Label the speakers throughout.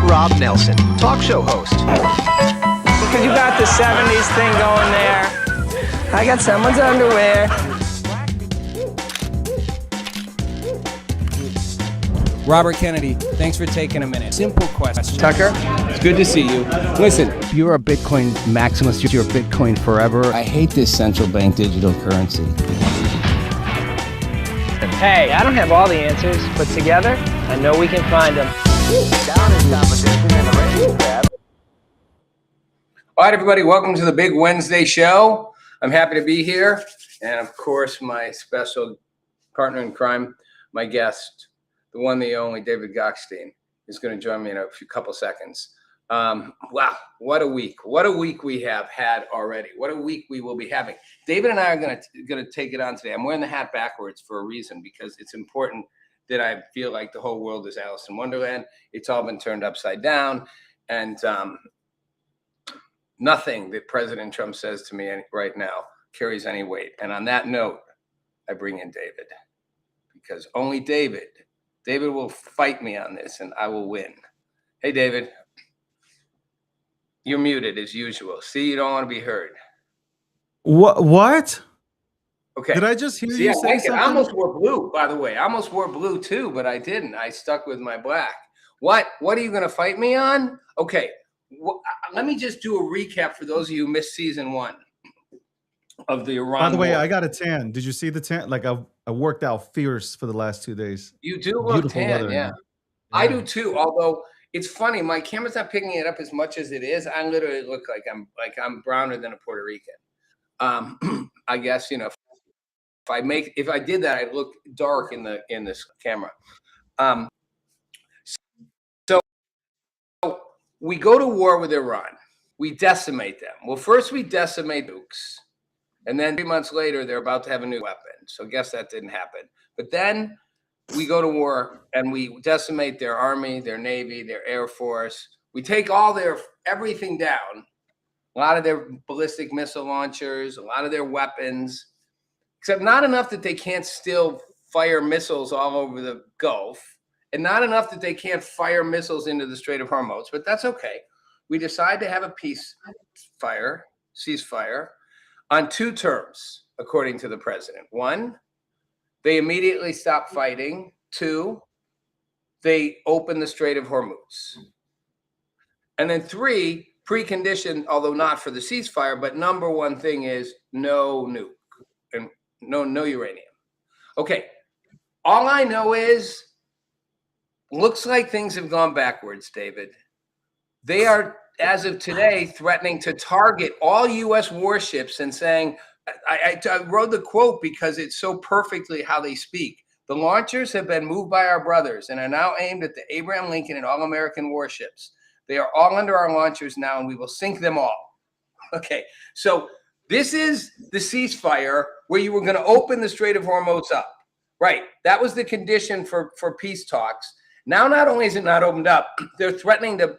Speaker 1: Rob Nelson, talk show host.
Speaker 2: Because you got the 70s thing going there. I got someone's underwear.
Speaker 3: Robert Kennedy, thanks for taking a minute. Simple question.
Speaker 4: Tucker, it's good to see you. Listen,
Speaker 1: You're a Bitcoin maximalist. You're Bitcoin forever.
Speaker 3: I hate this central bank digital currency.
Speaker 2: Hey, I don't have all the answers, but together, I know we can find them.
Speaker 4: all right, everybody, welcome to the Big Wednesday show. I'm happy to be here. And of course, my special partner in crime, my guest, the one, the only, David Gockstein, is going to join me in a couple seconds. Wow, what a week. What a week we have had already. What a week we will be having. David and I are going to take it on today. I'm wearing the hat backwards for a reason, because it's important that I feel like the whole world is Alice in Wonderland. It's all been turned upside down. And nothing that President Trump says to me right now carries any weight. And on that note, I bring in David, because only David will fight me on this, and I will win. Hey, David. You're muted as usual. See, you don't want to be heard.
Speaker 5: What?
Speaker 4: Okay.
Speaker 5: Did I just hear
Speaker 4: See,
Speaker 5: you
Speaker 4: I
Speaker 5: say
Speaker 4: like
Speaker 5: something?
Speaker 4: it. I almost wore blue, by the way. I almost wore blue too, but I didn't. I stuck with my black. What are you going to fight me on? Okay. Let me just do a recap for those of you who missed season 1 of the Iran
Speaker 5: By the way,
Speaker 4: war.
Speaker 5: I got a tan. Did you see the tan? Like I worked out fierce for the last 2 days.
Speaker 4: You do look
Speaker 5: Beautiful
Speaker 4: tan,
Speaker 5: weather,
Speaker 4: yeah.
Speaker 5: man.
Speaker 4: I do too, although it's funny, my camera's not picking it up as much as it is. I literally look like I'm browner than a Puerto Rican. I guess, you know, if I did that, I'd look dark in this camera. So we go to war with Iran. We decimate them. Well, first we decimate nukes, and then 3 months later they're about to have a new weapon. So guess that didn't happen. But then we go to war and we decimate their army, their navy, their air force. We take all their everything down. A lot of their ballistic missile launchers, a lot of their weapons, except not enough that they can't still fire missiles all over the Gulf, and not enough that they can't fire missiles into the Strait of Hormuz, but that's okay. We decide to have a ceasefire, on 2 terms, according to the president. 1, they immediately stop fighting. 2, they open the Strait of Hormuz. And then 3, precondition, although not for the ceasefire, but number 1 thing is no nuke and no uranium. Okay, all I know is, looks like things have gone backwards, David. They are, as of today, threatening to target all U.S. warships and saying, I wrote the quote because it's so perfectly how they speak. The launchers have been moved by our brothers and are now aimed at the Abraham Lincoln and all American warships. They are all under our launchers now, and we will sink them all. Okay, so this is the ceasefire where you were going to open the Strait of Hormuz up. Right, that was the condition for peace talks. Now, not only is it not opened up, they're threatening to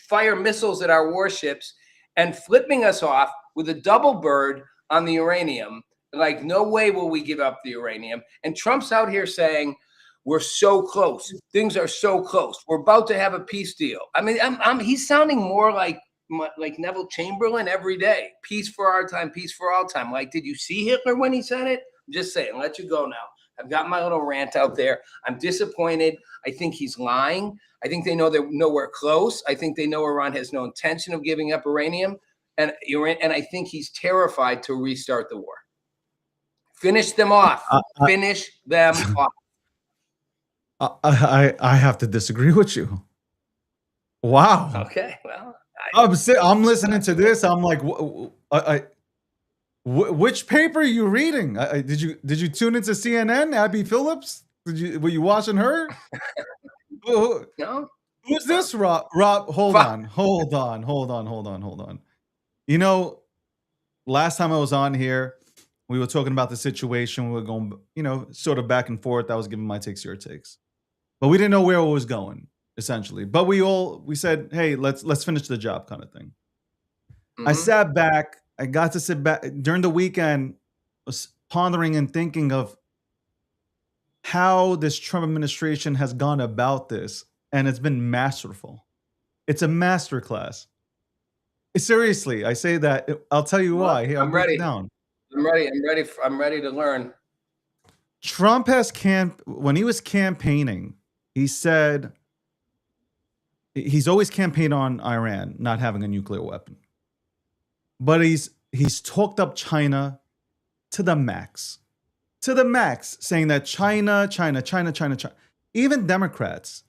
Speaker 4: fire missiles at our warships and flipping us off with a double bird on the uranium. Like, no way will we give up the uranium. And Trump's out here saying, we're so close. Things are so close. We're about to have a peace deal. I mean, he's sounding more like Neville Chamberlain every day. Peace for our time, peace for all time. Like, did you see Hitler when he said it? I'm just saying, let you go now. I've got my little rant out there. I'm disappointed. I think he's lying. I think they know they're nowhere close. I think they know Iran has no intention of giving up uranium. And I think he's terrified to restart the war. Finish them off. Finish them off.
Speaker 5: I have to disagree with you. Wow.
Speaker 4: Okay. Well,
Speaker 5: I'm listening to this. I'm like, which paper are you reading? Did you tune into CNN? Abby Phillips? Were you watching her?
Speaker 4: No.
Speaker 5: Who's this, Rob? Hold on. You know, last time I was on here, we were talking about the situation. We were going, sort of back and forth. I was giving my takes, your takes, but we didn't know where it was going, essentially. But we said, hey, let's finish the job, kind of thing. Mm-hmm. I sat back. I got to sit back during the weekend, was pondering and thinking of how this Trump administration has gone about this, and it's been masterful. It's a masterclass. Seriously, I say that. I'll tell you why. Here, I'll
Speaker 4: I'm
Speaker 5: break it
Speaker 4: ready.
Speaker 5: down.
Speaker 4: I'm ready to learn.
Speaker 5: Trump has when he was campaigning, he said he's always campaigned on Iran not having a nuclear weapon. But he's talked up China to the max. To the max, saying that China. Even Democrats,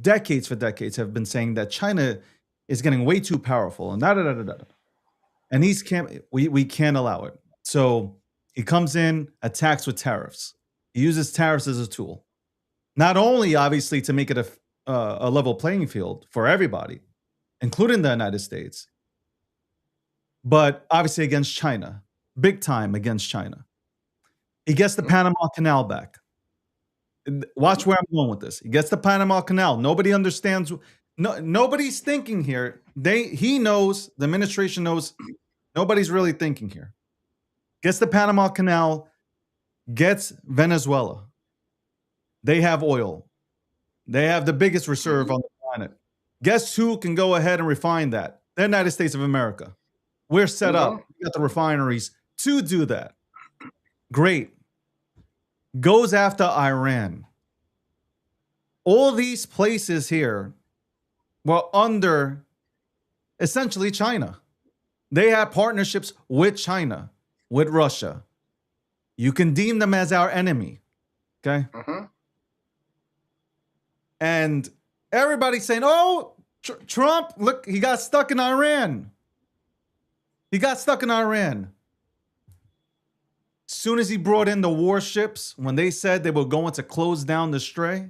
Speaker 5: decades for decades, have been saying that China is getting way too powerful and And we can't allow it. So he comes in, attacks with tariffs. He uses tariffs as a tool, not only obviously to make it a level playing field for everybody, including the United States, but obviously against China, big time against China. He gets the Panama Canal back. Watch where I'm going with this. He gets the Panama Canal. Nobody understands. Nobody's thinking here. He knows. The administration knows. Nobody's really thinking here. Gets the Panama Canal. Gets Venezuela. They have oil. They have the biggest reserve on the planet. Guess who can go ahead and refine that? The United States of America. We're set up. We got the refineries to do that. Great. Goes after Iran. All these places here were under essentially China. They have partnerships with China, with Russia. You can deem them as our enemy. Okay? And everybody's saying, oh, Trump, look, he got stuck in Iran. He got stuck in Iran. As soon as he brought in the warships, when they said they were going to close down the Strait,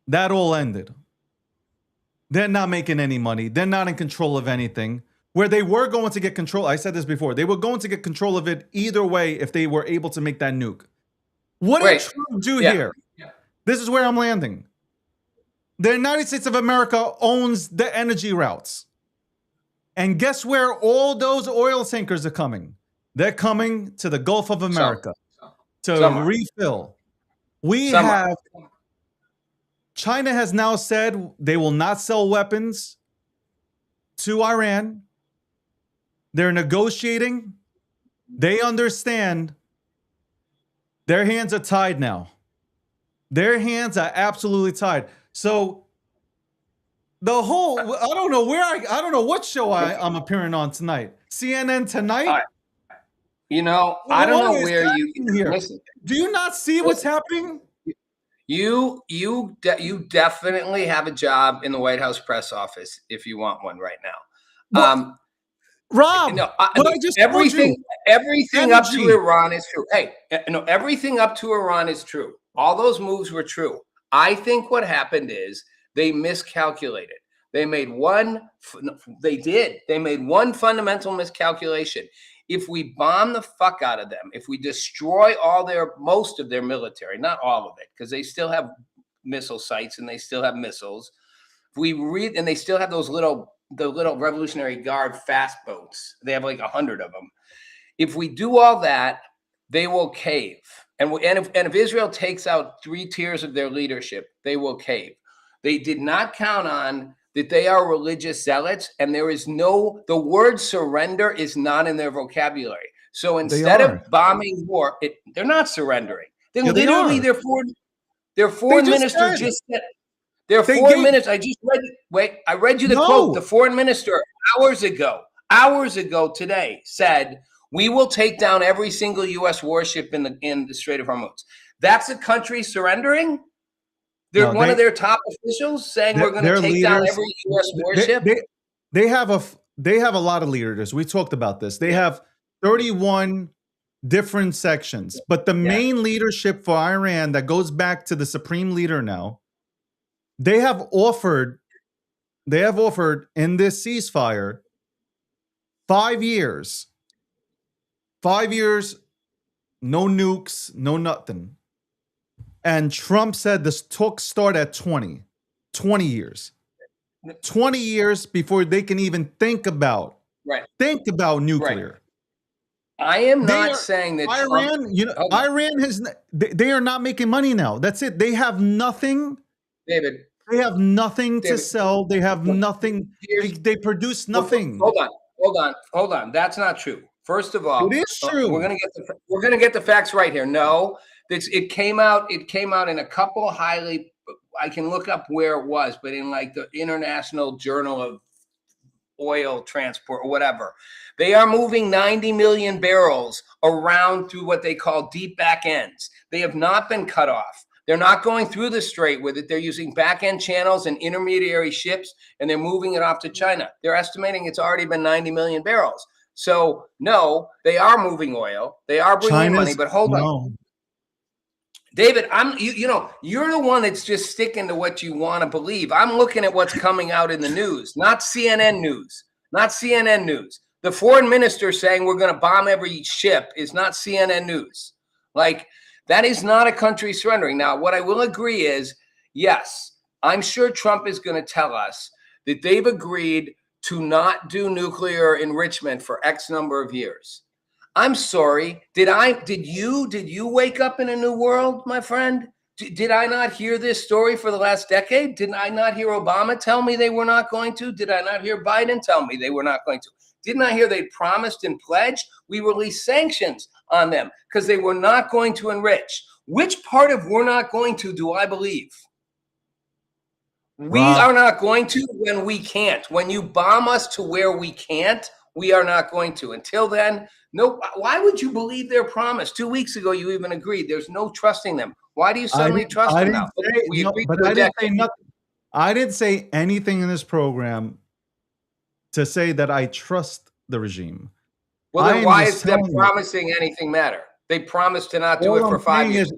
Speaker 5: that all ended. They're not making any money. They're not in control of anything. Where they were going to get control, I said this before, they were going to get control of it either way if they were able to make that nuke. What did Trump do here? This is where I'm landing. The United States of America owns the energy routes. And guess where all those oil tankers are coming? They're coming to the Gulf of America to refill. China has now said they will not sell weapons to Iran. They're negotiating. They understand their hands are tied now. Their hands are absolutely tied. So the whole, I don't know what show I'm appearing on tonight. CNN Tonight?
Speaker 4: You know, I don't know where you
Speaker 5: here.
Speaker 4: Listen,
Speaker 5: do you not see what's happening?
Speaker 4: You definitely have a job in the White House press office if you want one right now.
Speaker 5: Rob,
Speaker 4: everything up to Iran is true. Hey, everything up to Iran is true. All those moves were true. I think what happened is they miscalculated. They made one fundamental miscalculation. If we bomb the fuck out of them, if we destroy most of their military, not all of it, because they still have missile sites and they still have missiles. And they still have the little Revolutionary Guard fast boats. They have like 100 of them. If we do all that, they will cave. And if Israel takes out 3 tiers of their leadership, they will cave. They did not count on that they are religious zealots, and the word surrender is not in their vocabulary. So instead of bombing war, they're not surrendering. Their foreign minister just said. Their foreign minister, I read you the quote. The foreign minister hours ago today said, we will take down every single U.S. warship in the Strait of Hormuz. That's a country surrendering? One of their top officials saying we're going to take down every U.S. warship?
Speaker 5: They have a lot of leaders. We talked about this. They have 31 different sections. But the main leadership for Iran that goes back to the supreme leader now, they have offered in this ceasefire 5 years. 5 years, no nukes, no nothing. And Trump said this talks start at 20 years. 20 years before they can even think about nuclear.
Speaker 4: I am not saying that
Speaker 5: Iran they are not making money now. That's it. They have nothing.
Speaker 4: David,
Speaker 5: They have nothing to
Speaker 4: David,
Speaker 5: sell. They have nothing. They produce nothing.
Speaker 4: Hold on. That's not true. First of all,
Speaker 5: It is true.
Speaker 4: we're gonna get the facts right here. No, it came out in a couple highly. I can look up where it was, but in like the International Journal of Oil Transport or whatever, they are moving 90 million barrels around through what they call deep back ends. They have not been cut off. They're not going through the strait with it. They're using back end channels and intermediary ships, and they're moving it off to China. They're estimating it's already been 90 million barrels. So no, they are moving oil. They are bringing money, but hold on. David, you're the one that's just sticking to what you want to believe. I'm looking at what's coming out in the news, not CNN news, The foreign minister saying we're going to bomb every ship is not CNN news. Like, that is not a country surrendering. Now, what I will agree is, yes, I'm sure Trump is going to tell us that they've agreed to not do nuclear enrichment for X number of years. I'm sorry. Did you wake up in a new world, my friend? Did I not hear this story for the last decade? Did I not hear Obama tell me they were not going to? Did I not hear Biden tell me they were not going to? Didn't I hear they promised and pledged? We released sanctions on them because they were not going to enrich. Which part of we're not going to do I believe? We are not going to when we can't. When you bomb us to where we can't, we are not going to. Until then, no. Why would you believe their promise? 2 weeks ago, you even agreed. There's no trusting them. Why do you suddenly trust them now?
Speaker 5: I didn't say anything in this program to say that I trust the regime.
Speaker 4: Well, then why is them promising anything matter? They promised to not do it for 5 years.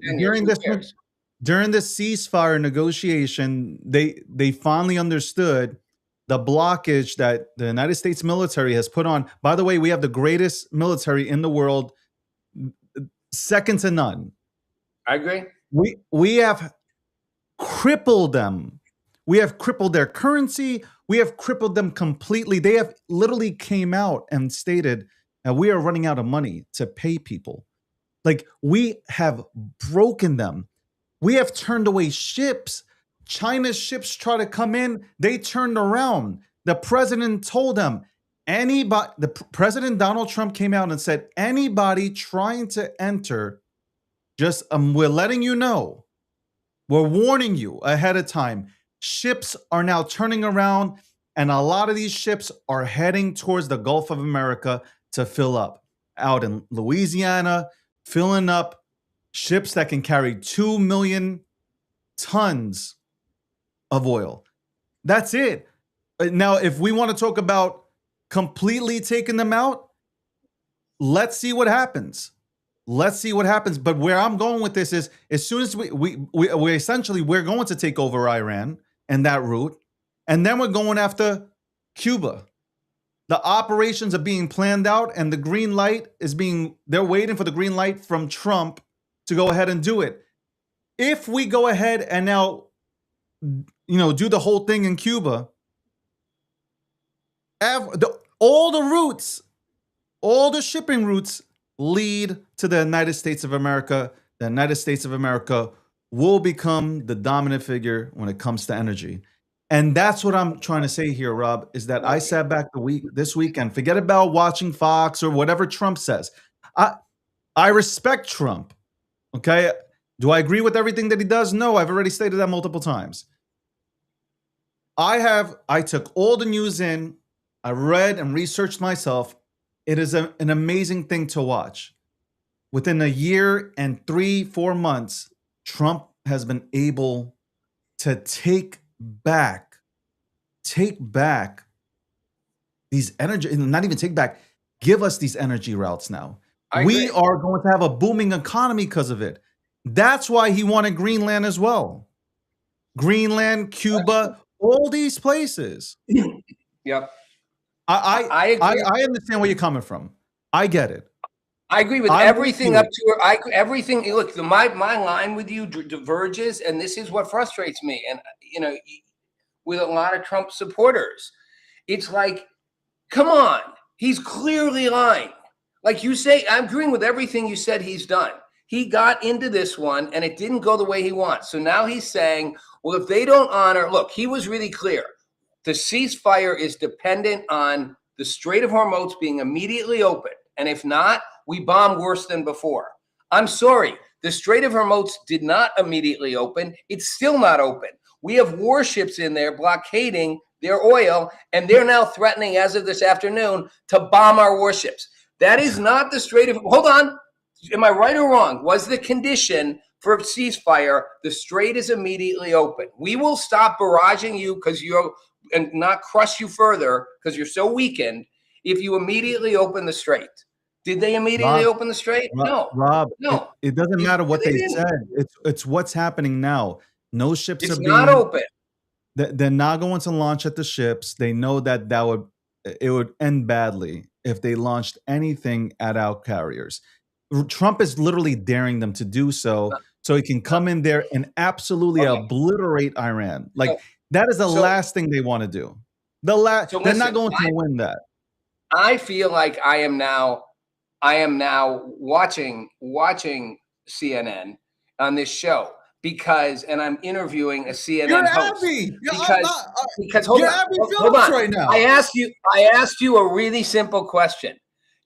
Speaker 5: During this ceasefire negotiation, they finally understood the blockage that the United States military has put on. By the way, we have the greatest military in the world, second to none.
Speaker 4: I agree.
Speaker 5: We have crippled them. We have crippled their currency. We have crippled them completely. They have literally came out and stated that we are running out of money to pay people. Like, we have broken them. We have turned away ships. China's ships try to come in. They turned around. The president told them, President Donald Trump came out and said, anybody trying to enter, just we're letting you know. We're warning you ahead of time. Ships are now turning around, and a lot of these ships are heading towards the Gulf of America to fill up. Out in Louisiana, filling up ships that can carry 2 million tons of oil. That's it. Now, if we want to talk about completely taking them out, let's see what happens. But where I'm going with this is, as soon as we essentially, we're going to take over Iran and that route, and then we're going after Cuba. The operations are being planned out, and the green light they're waiting for the green light from Trump to go ahead and do it. If we go ahead and now, do the whole thing in Cuba, all the shipping routes lead to the United States of America. The United States of America will become the dominant figure when it comes to energy. And that's what I'm trying to say here, Rob, is that I sat back this weekend, forget about watching Fox or whatever Trump says. I respect Trump. Okay. Do I agree with everything that he does? No, I've already stated that multiple times. I took all the news in. I read and researched myself. It is an amazing thing to watch. Within a year and 3-4 months, Trump has been able to take back these energy, not even take back, give us these energy routes now. We are going to have a booming economy because of it. That's why he wanted Greenland as well. Greenland, Cuba, all these places.
Speaker 4: Yep.
Speaker 5: I understand where you're coming from. I get it.
Speaker 4: I agree with everything up to everything. Look, my line with you diverges, and this is what frustrates me. And with a lot of Trump supporters, it's like, come on, he's clearly lying. Like you say, I'm agreeing with everything you said he's done. He got into this one, and it didn't go the way he wants. So now he's saying, Well, if they don't honor, look, he was really clear. The ceasefire is dependent on the Strait of Hormuz being immediately open. And if not, we bomb worse than before. I'm sorry. The Strait of Hormuz did not immediately open. It's still not open. We have warships in there blockading their oil, and they're now threatening, as of this afternoon, to bomb our warships. That is not the Strait of, hold on. Am I right or wrong? Was the condition for a ceasefire, the Strait is immediately open. We will stop barraging you because you're, and not crush you further because you're so weakened if you immediately open the Strait. Did they immediately open the Strait? No.
Speaker 5: Rob,
Speaker 4: no.
Speaker 5: it doesn't matter what they
Speaker 4: didn't.
Speaker 5: said. It's what's happening now. No ships
Speaker 4: It's
Speaker 5: are
Speaker 4: not
Speaker 5: being
Speaker 4: open.
Speaker 5: They're not going to launch at the ships. They know that it would end badly if they launched anything at our carriers. Trump is literally daring them to do so he can come in there and absolutely obliterate Iran. Like that is the last thing they want to do. They're not going to win that.
Speaker 4: I feel like I am now watching CNN on this show because, and I'm interviewing a CNN host. Because hold on.
Speaker 5: Right now.
Speaker 4: I asked you a really simple question.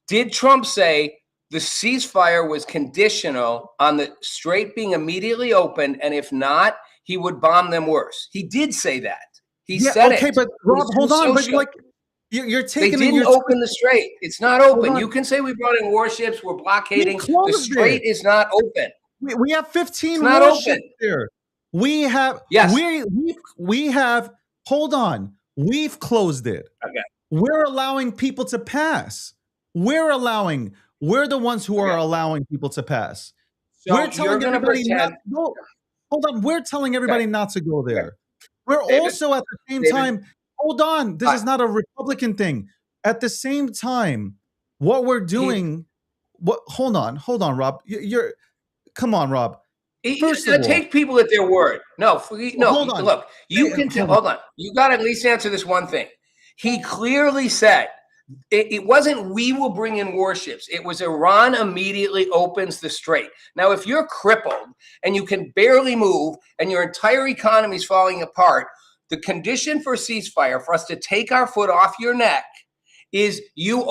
Speaker 4: Did Trump say the ceasefire was conditional on the Strait being immediately open, and if not, he would bomb them worse? He did say that. He said it.
Speaker 5: Okay, but Rob, hold on. But like, you're taking.
Speaker 4: They didn't open the Strait. It's not open. You can say we brought in warships. We're blockading. The Strait is not open.
Speaker 5: We have 15
Speaker 4: not
Speaker 5: warships
Speaker 4: open.
Speaker 5: there. We have.
Speaker 4: Yes.
Speaker 5: We have. Hold on. We've closed it.
Speaker 4: Okay.
Speaker 5: We're allowing people to pass. We're the ones who are allowing people to pass.
Speaker 4: So
Speaker 5: we're telling everybody not to go. Hold on. We're telling everybody not to go there. We're also at the same time. Hold on. This is not a Republican thing. At the same time, what we're doing. Hold on, Rob. Come on, Rob.
Speaker 4: First of all, take people at their word. No.
Speaker 5: Hold on.
Speaker 4: Look, you can hold on. You got to at least answer this one thing. He clearly said it wasn't we will bring in warships. It was Iran immediately opens the Strait. Now, if you're crippled and you can barely move and your entire economy is falling apart, the condition for ceasefire, for us to take our foot off your neck, is you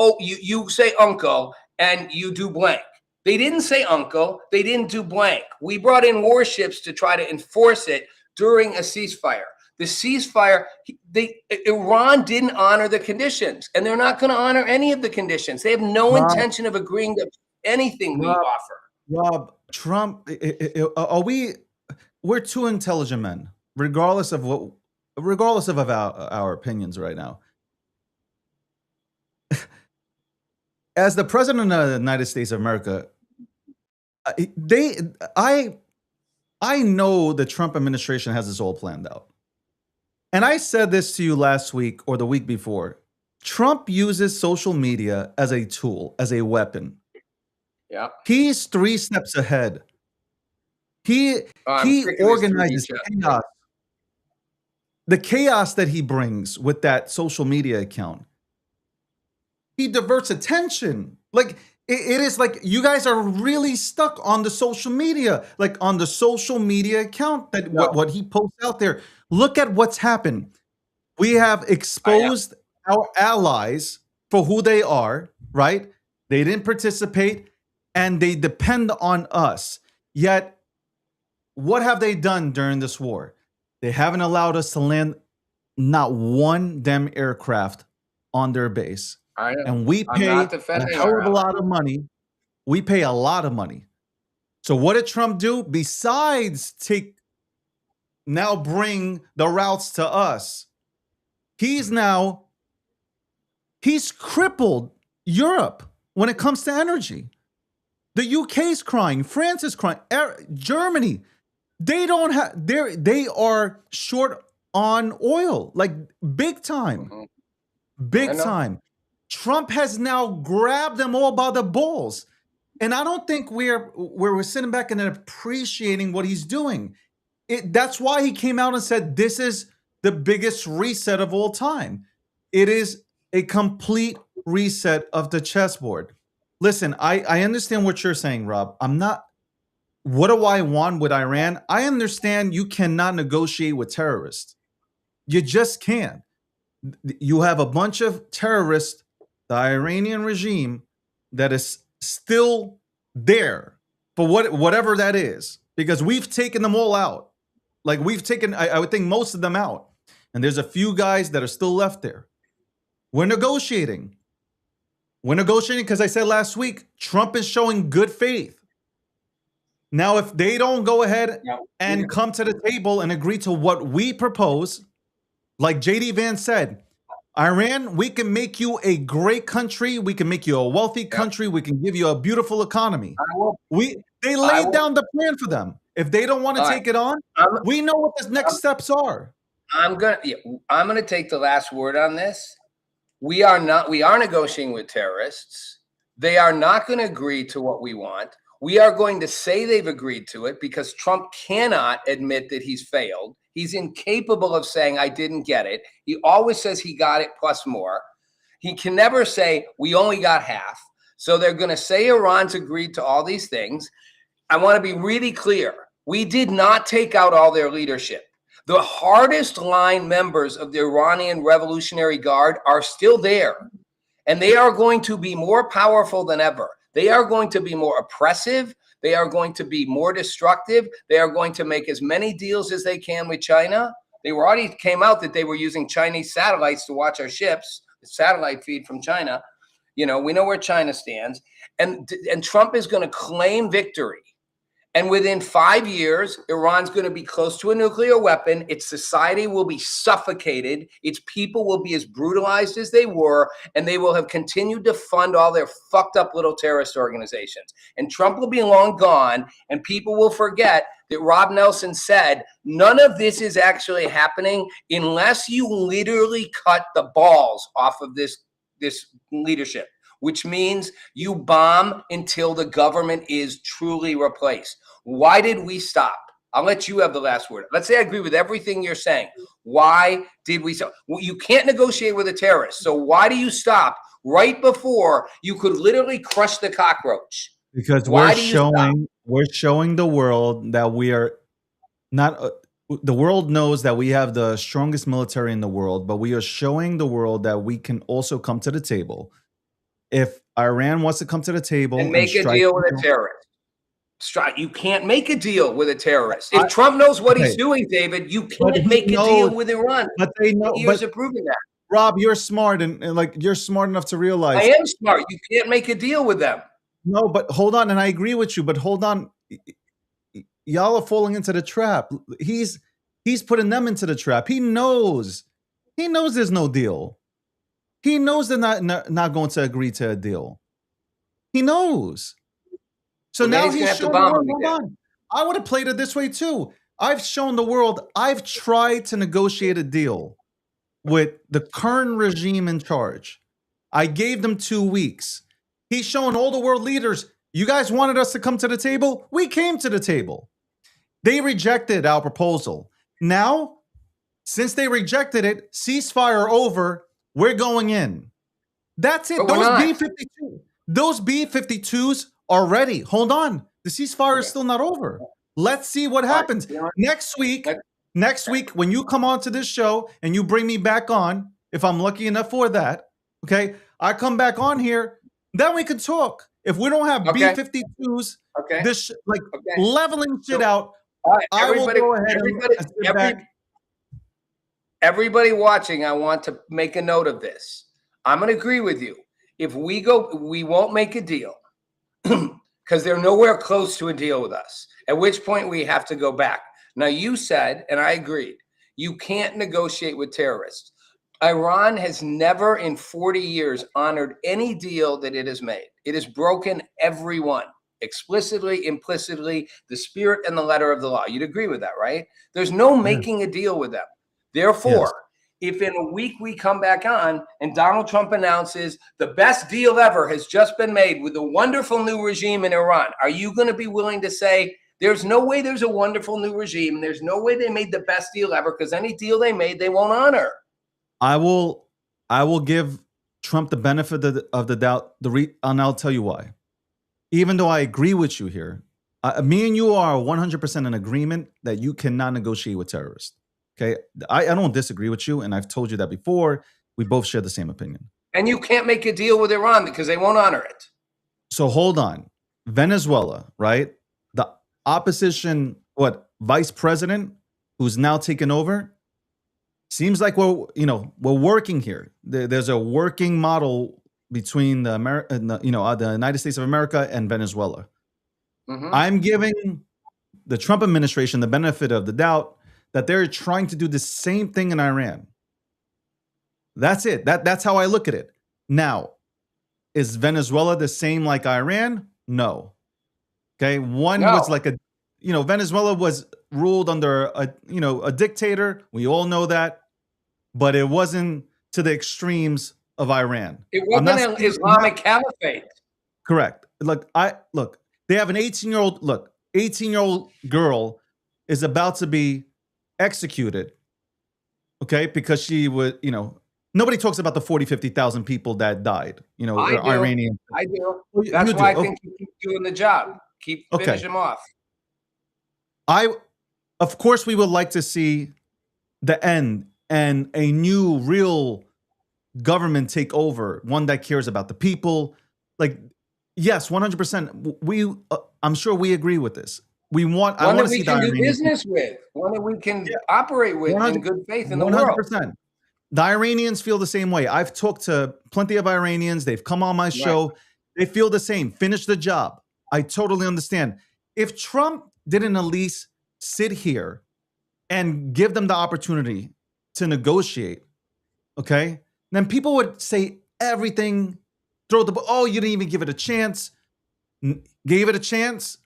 Speaker 4: say uncle and you do blank. They didn't say uncle. They didn't do blank. We brought in warships to try to enforce it during a ceasefire. The ceasefire, Iran didn't honor the conditions, and they're not going to honor any of the conditions. They have no intention of agreeing to anything we offer.
Speaker 5: Rob, Trump, we're two intelligent men, regardless of our opinions right now. As the president of the United States of America, I know the Trump administration has this all planned out. And I said this to you last week or the week before. Trump uses social media as a tool, as a weapon.
Speaker 4: Yeah.
Speaker 5: He's 3 steps ahead. He organizes chaos. The chaos that he brings with that social media account. He diverts attention. Like it is like you guys are really stuck on the social media, like on the social media account that what he posts out there. Look at what's happened. We have exposed our allies for who they are, right? They didn't participate and they depend on us. Yet, what have they done during this war? They haven't allowed us to land not one damn aircraft on their base.
Speaker 4: I know.
Speaker 5: And we pay a hell of a lot of money. We pay a lot of money. So what did Trump do? Besides bring the routes to us, he's crippled Europe when it comes to energy. The UK's crying, France is crying, Germany. They are short on oil, like big time.
Speaker 4: Mm-hmm.
Speaker 5: Big time. Trump has now grabbed them all by the balls. And I don't think we're sitting back and appreciating what he's doing. That's why he came out and said, this is the biggest reset of all time. It is a complete reset of the chessboard. Listen, I understand what you're saying, Rob. I'm not what do I want with Iran? I understand you cannot negotiate with terrorists. You just can't. You have a bunch of terrorists, the Iranian regime, that is still there for whatever that is, because we've taken them all out. Like we've taken, I would think most of them out, and there's a few guys that are still left there. We're negotiating. We're negotiating because I said last week, Trump is showing good faith. Now, if they don't go ahead and come to the table and agree to what we propose, like JD Vance said, Iran, we can make you a great country. We can make you a wealthy country. We can give you a beautiful economy. They laid down the plan for them. If they don't want to take it on, we know what the next steps are.
Speaker 4: I'm gonna take the last word on this. We are negotiating with terrorists. They are not going to agree to what we want. We are going to say they've agreed to it because Trump cannot admit that he's failed. He's incapable of saying, I didn't get it. He always says he got it plus more. He can never say, we only got half. So they're going to say Iran's agreed to all these things. I want to be really clear. We did not take out all their leadership. The hardest line members of the Iranian Revolutionary Guard are still there, and they are going to be more powerful than ever. They are going to be more oppressive. They are going to be more destructive. They are going to make as many deals as they can with China. They were already came out that they were using Chinese satellites to watch our ships, the satellite feed from China. You know, we know where China stands. And Trump is going to claim victory. And within 5 years, Iran's going to be close to a nuclear weapon. Its society will be suffocated. Its people will be as brutalized as they were, and they will have continued to fund all their fucked up little terrorist organizations. And Trump will be long gone, and people will forget that Rob Nelson said, none of this is actually happening unless you literally cut the balls off of this leadership, which means you bomb until the government is truly replaced. Why did we stop? I'll let you have the last word. Let's say I agree with everything you're saying. Why did we stop? Well, you can't negotiate with a terrorist. So why do you stop right before you could literally crush the cockroach?
Speaker 5: Because we're showing the world that we are not the world knows that we have the strongest military in the world, but we are showing the world that we can also come to the table. If Iran wants to come to the table
Speaker 4: and make a deal with a terrorist, you can't make a deal with a terrorist. If Trump knows what he's doing, David, you can't make a deal with Iran.
Speaker 5: But they know.
Speaker 4: Years of proving that.
Speaker 5: Rob, you're smart and like you're smart enough to realize.
Speaker 4: I am smart. You can't make a deal with them.
Speaker 5: No, but hold on, and I agree with you. But hold on, y'all are falling into the trap. He's putting them into the trap. He knows there's no deal. He knows they're not going to agree to a deal. He knows. So now he's showing the world, hold on. I would have played it this way too. I've shown the world I've tried to negotiate a deal with the current regime in charge. I gave them 2 weeks. He's showing all the world leaders, you guys wanted us to come to the table? We came to the table. They rejected our proposal. Now, since they rejected it, ceasefire over, we're going in. That's it. Those B-52s are ready. Hold on. The ceasefire is still not over. Let's see what happens. Next week, when you come on to this show and you bring me back on, if I'm lucky enough for that, okay, I come back on here, then we can talk. If we don't have B-52s, leveling shit out, I will go ahead and sit back.
Speaker 4: Everybody watching, I want to make a note of this. I'm going to agree with you. If we won't make a deal because they're nowhere close to a deal with us, at which point we have to go back. Now, you said, and I agreed, you can't negotiate with terrorists. Iran has never in 40 years honored any deal that it has made. It has broken every one, explicitly, implicitly, the spirit and the letter of the law. You'd agree with that, right? There's no making a deal with them. Therefore, if in a week we come back on and Donald Trump announces the best deal ever has just been made with a wonderful new regime in Iran, are you going to be willing to say, there's no way there's a wonderful new regime, and there's no way they made the best deal ever, because any deal they made, they won't honor?
Speaker 5: I will give Trump the benefit of the doubt, and I'll tell you why. Even though I agree with you here, Me and you are 100% in agreement that you cannot negotiate with terrorists. Okay, I don't disagree with you, and I've told you that before. We both share the same opinion.
Speaker 4: And you can't make a deal with Iran because they won't honor it.
Speaker 5: So hold on, Venezuela, right? The opposition, vice president, who's now taken over. Seems like we're working here. There's a working model between the United States of America and Venezuela.
Speaker 4: Mhm.
Speaker 5: I'm giving the Trump administration the benefit of the doubt that they're trying to do the same thing in Iran. That's it. That's how I look at it. Now, is Venezuela the same like Iran? No. Okay. One
Speaker 4: No.
Speaker 5: was like Venezuela was ruled under a dictator. We all know that, but it wasn't to the extremes of Iran.
Speaker 4: It wasn't an Islamic caliphate.
Speaker 5: Correct. Look, they have an 18-year-old girl is about to be executed. Okay, because she would, nobody talks about the 40, 50,000 people that died, Iranian.
Speaker 4: I do.
Speaker 5: You
Speaker 4: That's
Speaker 5: do.
Speaker 4: why I
Speaker 5: Okay.
Speaker 4: think you keep doing the job. Finish them off.
Speaker 5: Of course, we would like to see the end and a new real government take over, one that cares about the people. Like, yes, 100%. I'm sure we agree with this. I
Speaker 4: One
Speaker 5: want
Speaker 4: that
Speaker 5: to
Speaker 4: we
Speaker 5: see the
Speaker 4: can do
Speaker 5: Iranian
Speaker 4: business with. One that we can operate with in good faith in the world.
Speaker 5: 100%. The Iranians feel the same way. I've talked to plenty of Iranians. They've come on my show.
Speaker 4: Right.
Speaker 5: They feel the same. Finish the job. I totally understand. If Trump didn't at least sit here and give them the opportunity to negotiate, okay, then people would say everything, you didn't even give it a chance. Gave it a chance.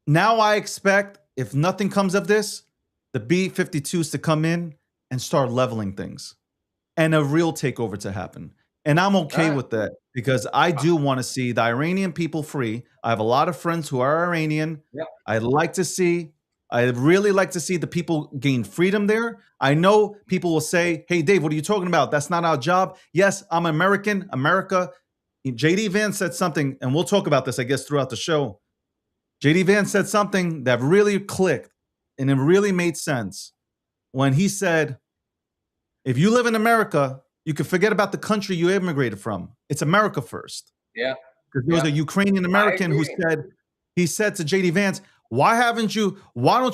Speaker 5: Now I expect, if nothing comes of this, the B-52s to come in and start leveling things and a real takeover to happen. And I'm okay with that because I do want to see the Iranian people free. I have a lot of friends who are Iranian.
Speaker 4: Yeah.
Speaker 5: I'd really like to see the people gain freedom there. I know people will say, hey, Dave, what are you talking about? That's not our job. Yes, I'm American. America. JD Vance said something, and we'll talk about this, I guess, throughout the show. JD Vance said something that really clicked and it really made sense when he said, if you live in America, you can forget about the country you immigrated from. It's America first.
Speaker 4: Yeah.
Speaker 5: Because there was a Ukrainian American who said to JD Vance, why don't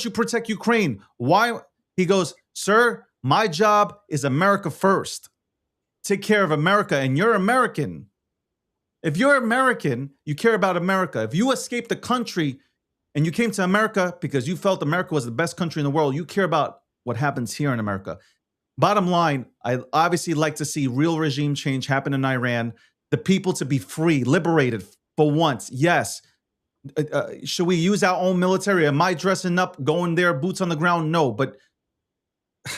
Speaker 5: you protect Ukraine? Why? He goes, sir, my job is America first. Take care of America, and you're American. If you're American, you care about America. If you escaped the country and you came to America because you felt America was the best country in the world, you care about what happens here in America. Bottom line, I obviously like to see real regime change happen in Iran, the people to be free, liberated for once. Yes. Should we use our own military? Am I dressing up, going there, boots on the ground? No, but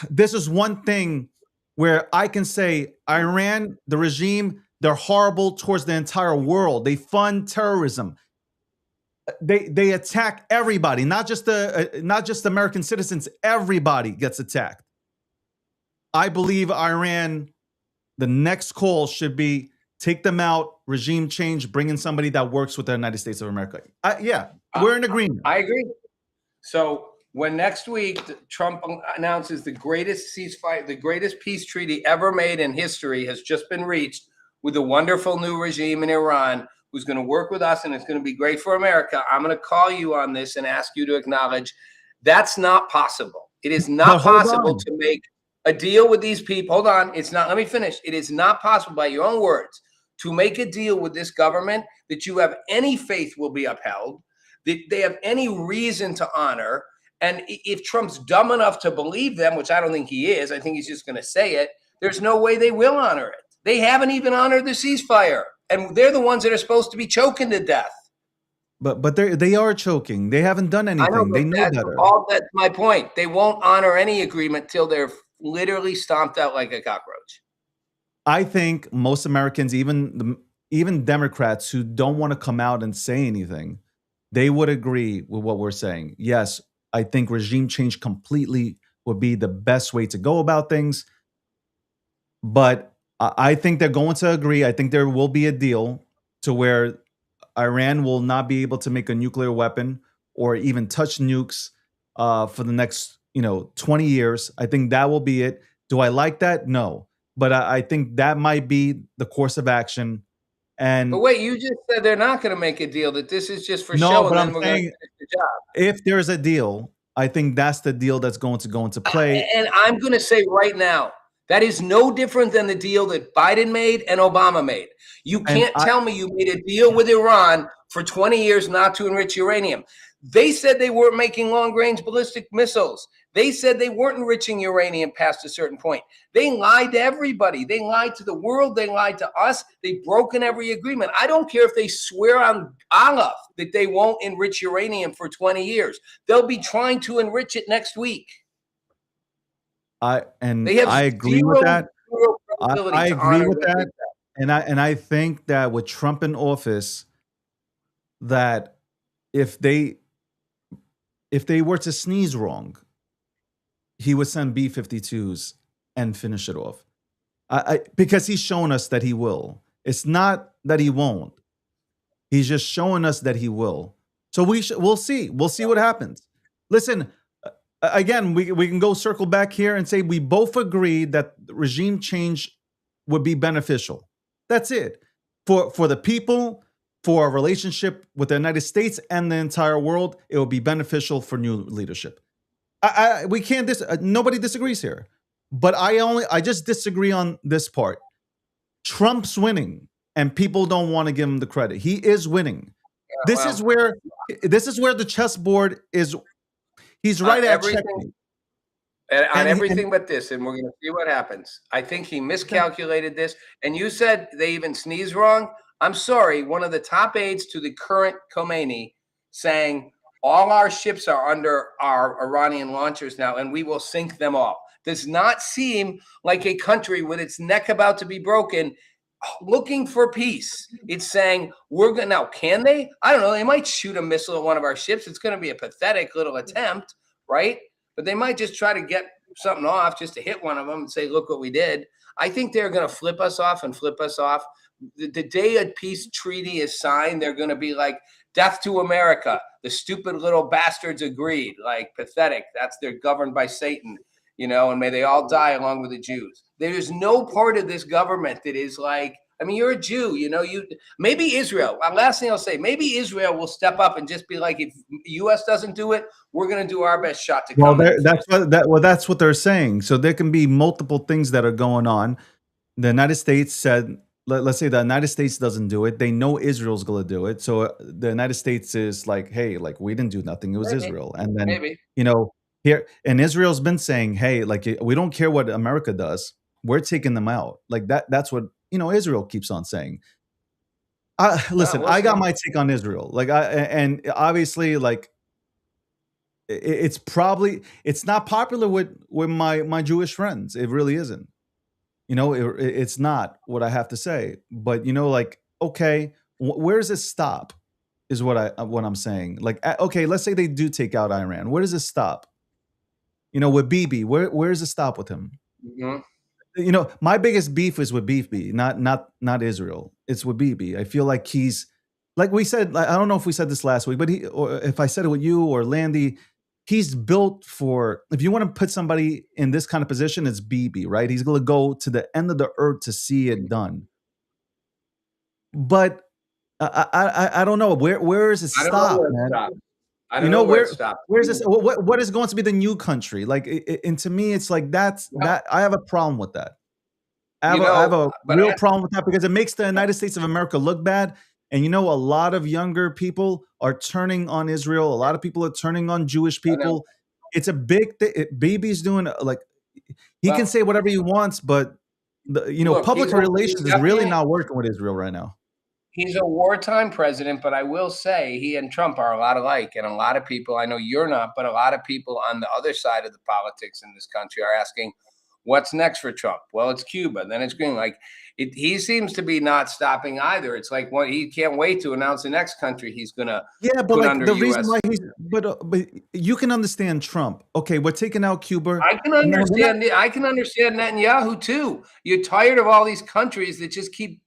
Speaker 5: this is one thing where I can say Iran, the regime, they're horrible towards the entire world. They fund terrorism. They attack everybody, not just American citizens. Everybody gets attacked. I believe Iran, the next call should be take them out, regime change, bring in somebody that works with the United States of America. We're in agreement.
Speaker 4: I agree. So when next week Trump announces the greatest ceasefire, the greatest peace treaty ever made in history has just been reached with a wonderful new regime in Iran who's going to work with us and it's going to be great for America, I'm going to call you on this and ask you to acknowledge that's not possible. It is not possible to make a deal with these people. Hold on. It's not. Let me finish. It is not possible, by your own words, to make a deal with this government that you have any faith will be upheld, that they have any reason to honor. And if Trump's dumb enough to believe them, which I don't think he is, I think he's just going to say it, there's no way they will honor it. They haven't even honored the ceasefire. And they're the ones that are supposed to be choking to death.
Speaker 5: But they are choking. They haven't done anything. They know better.
Speaker 4: That's my point. They won't honor any agreement till they're literally stomped out like a cockroach.
Speaker 5: I think most Americans, even Democrats who don't want to come out and say anything, they would agree with what we're saying. Yes, I think regime change completely would be the best way to go about things. But I think they're going to agree. I think there will be a deal to where Iran will not be able to make a nuclear weapon or even touch nukes for the next 20 years. I think that will be it. Do I like that? No, but I think that might be the course of action.
Speaker 4: But
Speaker 5: And
Speaker 4: wait, you just said they're not going to make a deal, that this is just for
Speaker 5: no,
Speaker 4: show,
Speaker 5: but
Speaker 4: and
Speaker 5: I'm
Speaker 4: then we're going to
Speaker 5: saying
Speaker 4: finish the job.
Speaker 5: if there's a deal, I think that's the deal that's going to go into play.
Speaker 4: And I'm going to say right now, that is no different than the deal that Biden made and Obama made. You can't tell me you made a deal with Iran for 20 years not to enrich uranium. They said they weren't making long-range ballistic missiles. They said they weren't enriching uranium past a certain point. They lied to everybody. They lied to the world. They lied to us. They've broken every agreement. I don't care if they swear on Allah that they won't enrich uranium for 20 years. They'll be trying to enrich it next week.
Speaker 5: I
Speaker 4: They have
Speaker 5: agree with that.
Speaker 4: zero credibility
Speaker 5: I
Speaker 4: to
Speaker 5: agree
Speaker 4: honor
Speaker 5: with
Speaker 4: what they
Speaker 5: that.
Speaker 4: said.
Speaker 5: And I think that with Trump in office, that if they were to sneeze wrong, he would send B-52s and finish it off. Because he's shown us that he will. It's not that he won't. He's just showing us that he will. So we'll see. We'll see what happens. Listen, again, we can go circle back here and say we both agree that regime change would be beneficial. That's it. For the people, for our relationship with the United States and the entire world, it will be beneficial for new leadership. We can't nobody disagrees here. But I just disagree on this part. Trump's winning, and people don't want to give him the credit. He is winning. This is where the chessboard is. He's right at checkmate.
Speaker 4: On everything but this, and we're going to see what happens. I think he miscalculated this. And you said they even sneezed wrong. I'm sorry. One of the top aides to the current Khomeini saying all our ships are under our Iranian launchers now, and we will sink them all. Does not seem like a country with its neck about to be broken looking for peace. It's saying we're going now. Can they? I don't know. They might shoot a missile at one of our ships. It's going to be a pathetic little attempt, right? But they might just try to get something off just to hit one of them and say, look what we did. I think they're going to flip us off and flip us off. The day a peace treaty is signed, they're going to be like, death to America. The stupid little bastards agreed. Like, pathetic. They're governed by Satan, and may they all die along with the Jews. There's no part of this government that is like, I mean, you're a Jew, maybe Israel. Last thing I'll say, maybe Israel will step up and just be like, if U.S. doesn't do it, we're going to do our best shot to come.
Speaker 5: That's what they're saying. So there can be multiple things that are going on. The United States said, let's say the United States doesn't do it. They know Israel's going to do it. So the United States is like, hey, like we didn't do nothing. It was Israel. And then, here, and Israel's been saying, hey, like we don't care what America does. We're taking them out. Like that's what, Israel keeps on saying. Listen, I got my take on Israel. Like and obviously, like it's not popular with my Jewish friends. It really isn't. It's not what I have to say. But like, okay, where does it stop? Is what I'm saying. Like, okay, let's say they do take out Iran. Where does it stop? With Bibi, where does it stop with him?
Speaker 4: Mm-hmm.
Speaker 5: My biggest beef is with Bibi, not Israel. It's with Bibi. I feel like he's, like we said, I don't know if we said this last week, but or if I said it with you or Landy, he's built for, if you want to put somebody in this kind of position, it's Bibi, right? He's going to go to the end of the earth to see it done. But I don't know. Where is it stop, man?
Speaker 4: I don't know where it stops.
Speaker 5: Where's this? What is going to be the new country? Like, and to me, it's like that. I have a problem with that. I have a real problem with that because it makes the United States of America look bad. And a lot of younger people are turning on Israel. A lot of people are turning on Jewish people. It's a big thing. Bibi's doing like he can say whatever he wants, but public relations is really not working with Israel right now.
Speaker 4: He's a wartime president, but I will say he and Trump are a lot alike. And a lot of people, I know you're not, but a lot of people on the other side of the politics in this country are asking, what's next for Trump? Well, it's Cuba. Then it's Green. Like he seems to be not stopping either. It's like he can't wait to announce the next country he's going to
Speaker 5: but like the reason why but you can understand Trump. Okay, we're taking out Cuba.
Speaker 4: I can understand Netanyahu too. You're tired of all these countries that just keep.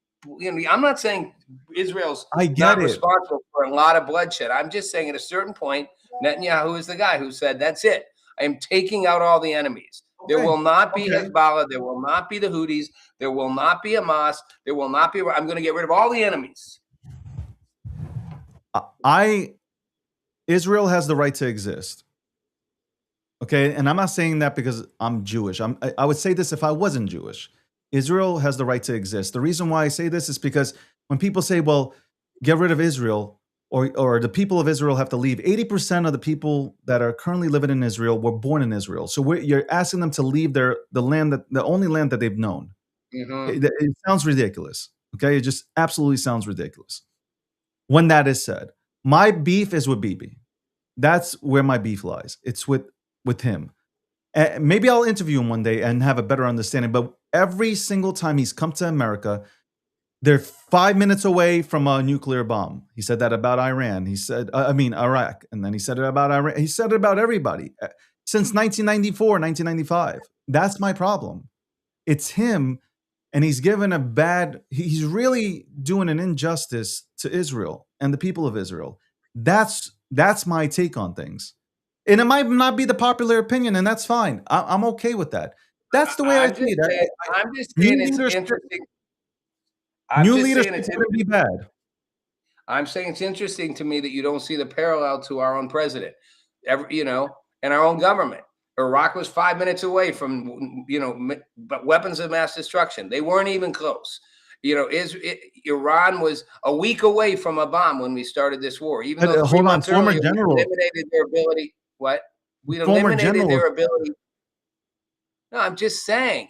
Speaker 4: I'm not saying Israel's not responsible for a lot of bloodshed. I'm just saying at a certain point, Netanyahu is the guy who said, that's it. I am taking out all the enemies. There
Speaker 5: Okay.
Speaker 4: will not be
Speaker 5: Okay.
Speaker 4: Hezbollah. There will not be the Houthis. There will not be Hamas. There will not be. I'm going to get rid of all the enemies.
Speaker 5: Israel has the right to exist. Okay, and I'm not saying that because I'm Jewish. I would say this if I wasn't Jewish. Israel has the right to exist. The reason why I say this is because when people say, "Well, get rid of Israel," or the people of Israel have to leave, 80% of the people that are currently living in Israel were born in Israel. So you're asking them to leave the only land that they've known.
Speaker 4: Mm-hmm.
Speaker 5: It sounds ridiculous. Okay, it just absolutely sounds ridiculous. When that is said, my beef is with Bibi. That's where my beef lies. It's with him. Maybe I'll interview him one day and have a better understanding. But every single time he's come to America, they're 5 minutes away from a nuclear bomb. He said that about Iran. He said, Iraq. And then he said it about Iran. He said it about everybody since 1994, 1995. That's my problem. It's him. And he's he's really doing an injustice to Israel and the people of Israel. That's my take on things. And it might not be the popular opinion, and that's fine. I'm okay with that. That's the way I see it.
Speaker 4: I'm just saying it's interesting.
Speaker 5: New leadership is going to be bad.
Speaker 4: I'm saying it's interesting to me that you don't see the parallel to our own president, and our own government. Iraq was 5 minutes away from, weapons of mass destruction. They weren't even close. Iran was a week away from a bomb when we started this war. Even though
Speaker 5: hold on, former general
Speaker 4: eliminated their ability. What? We eliminated their ability. No, I'm just saying.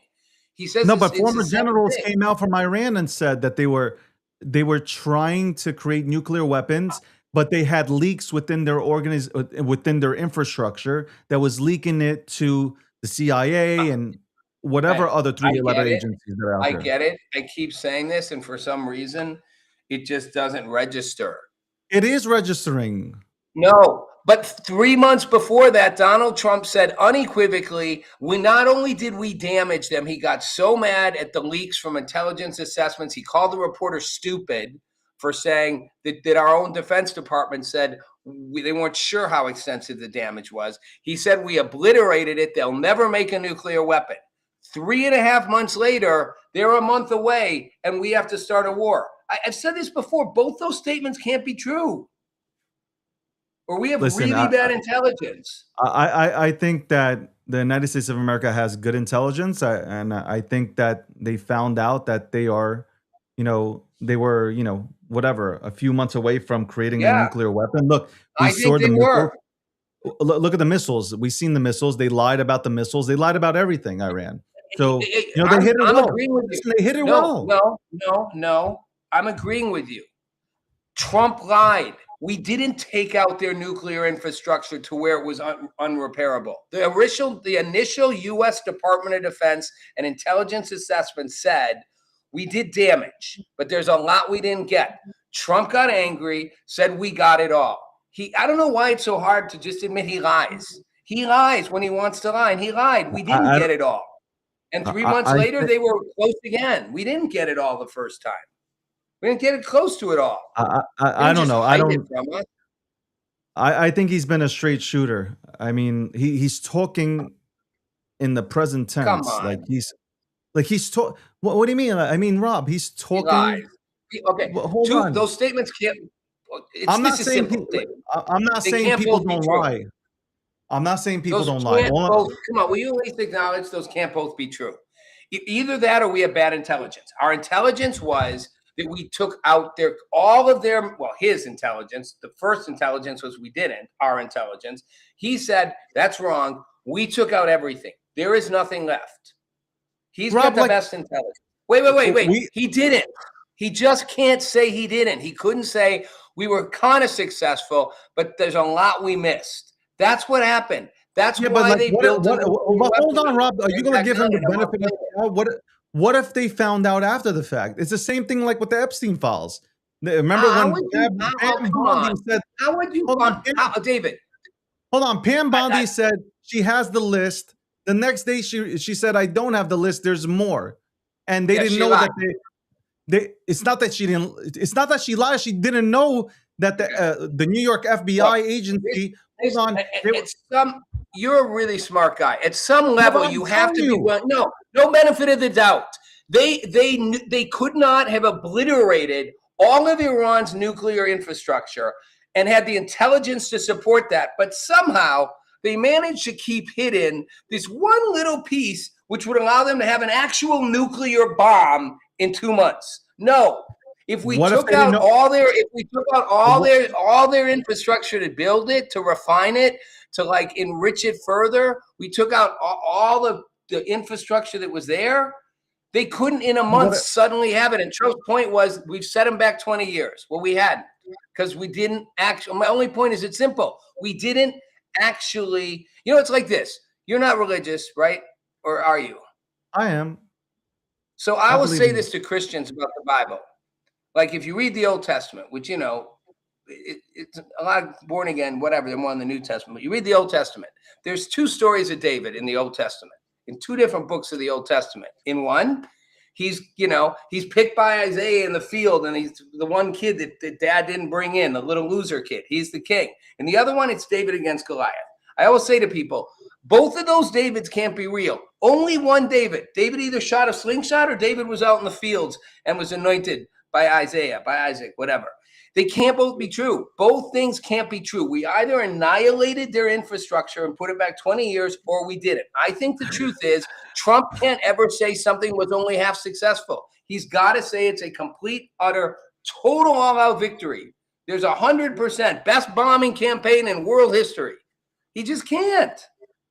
Speaker 4: He says
Speaker 5: no, but former generals came out from Iran and said that they were trying to create nuclear weapons, but they had leaks within their within their infrastructure that was leaking it to the CIA and whatever other three-letter agencies that are out there.
Speaker 4: I get it. I keep saying this, and for some reason, it just doesn't register.
Speaker 5: It is registering.
Speaker 4: No, but 3 months before that, Donald Trump said unequivocally, not only did we damage them, he got so mad at the leaks from intelligence assessments, he called the reporter stupid for saying that our own Defense Department said they weren't sure how extensive the damage was. He said we obliterated it. They'll never make a nuclear weapon. 3.5 months later, they're a month away, and we have to start a war. I've said this before. Both those statements can't be true. Or we have really bad intelligence.
Speaker 5: I think that the United States of America has good intelligence, and I think that they found out that they are, they were, a few months away from creating a nuclear weapon. Look,
Speaker 4: I think they were.
Speaker 5: Look at the missiles. We've seen the missiles. They lied about the missiles. They lied about everything, Iran. So, they hit it well.
Speaker 4: Agreeing with you.
Speaker 5: They hit it well.
Speaker 4: No. I'm agreeing with you. Trump lied. We didn't take out their nuclear infrastructure to where it was unrepairable. The initial U.S. Department of Defense and intelligence assessment said we did damage, but there's a lot we didn't get. Trump got angry, said we got it all. I don't know why it's so hard to just admit he lies. He lies when he wants to lie, and he lied. We didn't get it all. And 3 months later, they were close again. We didn't get it all the first time. We didn't get it close to it all.
Speaker 5: I don't know. I think he's been a straight shooter. I mean, he's talking in the present tense.
Speaker 4: Come on.
Speaker 5: He's talking. What do you mean? I mean, Rob, he's talking.
Speaker 4: Okay.
Speaker 5: Hold on.
Speaker 4: Those statements can't.
Speaker 5: I'm not saying people don't lie. I'm not saying people don't lie.
Speaker 4: Come on, will you at least acknowledge those can't both be true? Either that or we have bad intelligence. Our intelligence was that we took out his intelligence. The first intelligence was we didn't, our intelligence. He said, that's wrong. We took out everything. There is nothing left. He's got the best intelligence. Wait. He didn't. He just can't say he didn't. He couldn't say we were kind of successful, but there's a lot we missed. That's what happened. That's why they built it.
Speaker 5: Hold on, Rob. Are you going to give him the benefit of the doubt? What if they found out after the fact? It's the same thing like with the Epstein files. Remember when Pam Bondi said,
Speaker 4: how would you David?
Speaker 5: Hold on. Pam Bondi said she has the list. The next day she said, I don't have the list. There's more. And they didn't know that it's not that she lied. She didn't know that the New York FBI agency hold on.
Speaker 4: At some, you're a really smart guy. At some level,
Speaker 5: I'm
Speaker 4: you have to
Speaker 5: telling
Speaker 4: be
Speaker 5: you.
Speaker 4: no benefit of the doubt. They could not have obliterated all of Iran's nuclear infrastructure and had the intelligence to support that, but somehow they managed to keep hidden this one little piece which would allow them to have an actual nuclear bomb in 2 months. No. If we
Speaker 5: What if
Speaker 4: took
Speaker 5: they didn't
Speaker 4: out
Speaker 5: know?
Speaker 4: all their infrastructure to build it, to refine it, to like enrich it further, we took out all of the infrastructure that was there, they couldn't in a month suddenly have it. And Trump's point was, we've set them back 20 years. Well, we hadn't, because we didn't actually. My only point is, it's simple. We didn't actually. It's like this. You're not religious, right? Or are you?
Speaker 5: I am.
Speaker 4: So I will
Speaker 5: believe
Speaker 4: say
Speaker 5: in
Speaker 4: this to Christians about the Bible. Like, if you read the Old Testament, which, it's a lot of born again, whatever, they're more in the New Testament. But you read the Old Testament, there's 2 stories of David in the Old Testament, in 2 different books of the Old Testament. In one, he's picked by Isaiah in the field, and he's the one kid that dad didn't bring in, the little loser kid. He's the king. And the other one, it's David against Goliath. I always say to people, both of those Davids can't be real. Only one David. David either shot a slingshot, or David was out in the fields and was anointed by Isaiah, by Isaac, whatever. They can't both be true. Both things can't be true. We either annihilated their infrastructure and put it back 20 years, or we didn't. I think the truth is, Trump can't ever say something was only half successful. He's got to say it's a complete, utter, total all-out victory. There's 100% best bombing campaign in world history. He just can't.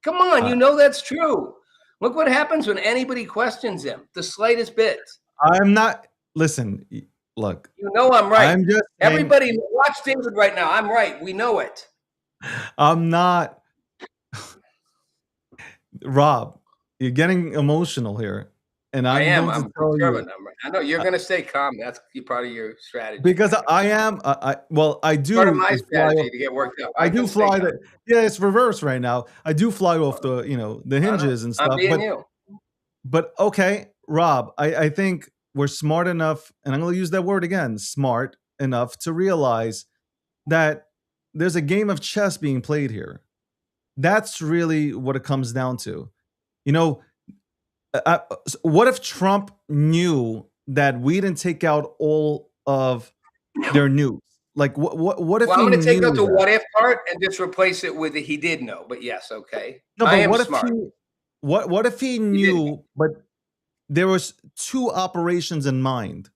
Speaker 4: Come on, that's true. Look what happens when anybody questions him, the slightest bit.
Speaker 5: I'm not. Listen, look.
Speaker 4: I'm right.
Speaker 5: I'm just
Speaker 4: Everybody watch David right now. I'm right. We know it.
Speaker 5: I'm not. Rob, you're getting emotional here. And
Speaker 4: I am.
Speaker 5: going
Speaker 4: I'm
Speaker 5: to tell
Speaker 4: determined.
Speaker 5: you,
Speaker 4: I know you're going to stay calm. That's part of your strategy.
Speaker 5: because I am. I do.
Speaker 4: Part of my strategy to get worked up.
Speaker 5: I do fly that. Yeah, it's reverse right now. I do fly off the the hinges and stuff.
Speaker 4: I'm being you.
Speaker 5: But okay, Rob, I think we're smart enough, and I'm going to use that word again, smart enough to realize that there's a game of chess being played here. That's really what it comes down to. What if Trump knew that we didn't take out all of their news? Like, what if?
Speaker 4: Well, I'm going to take out the
Speaker 5: that?
Speaker 4: what if part and just replace it with the he did know. But yes, okay.
Speaker 5: No, but
Speaker 4: I am
Speaker 5: what
Speaker 4: smart.
Speaker 5: if what if he knew, but there was 2 operations in mind,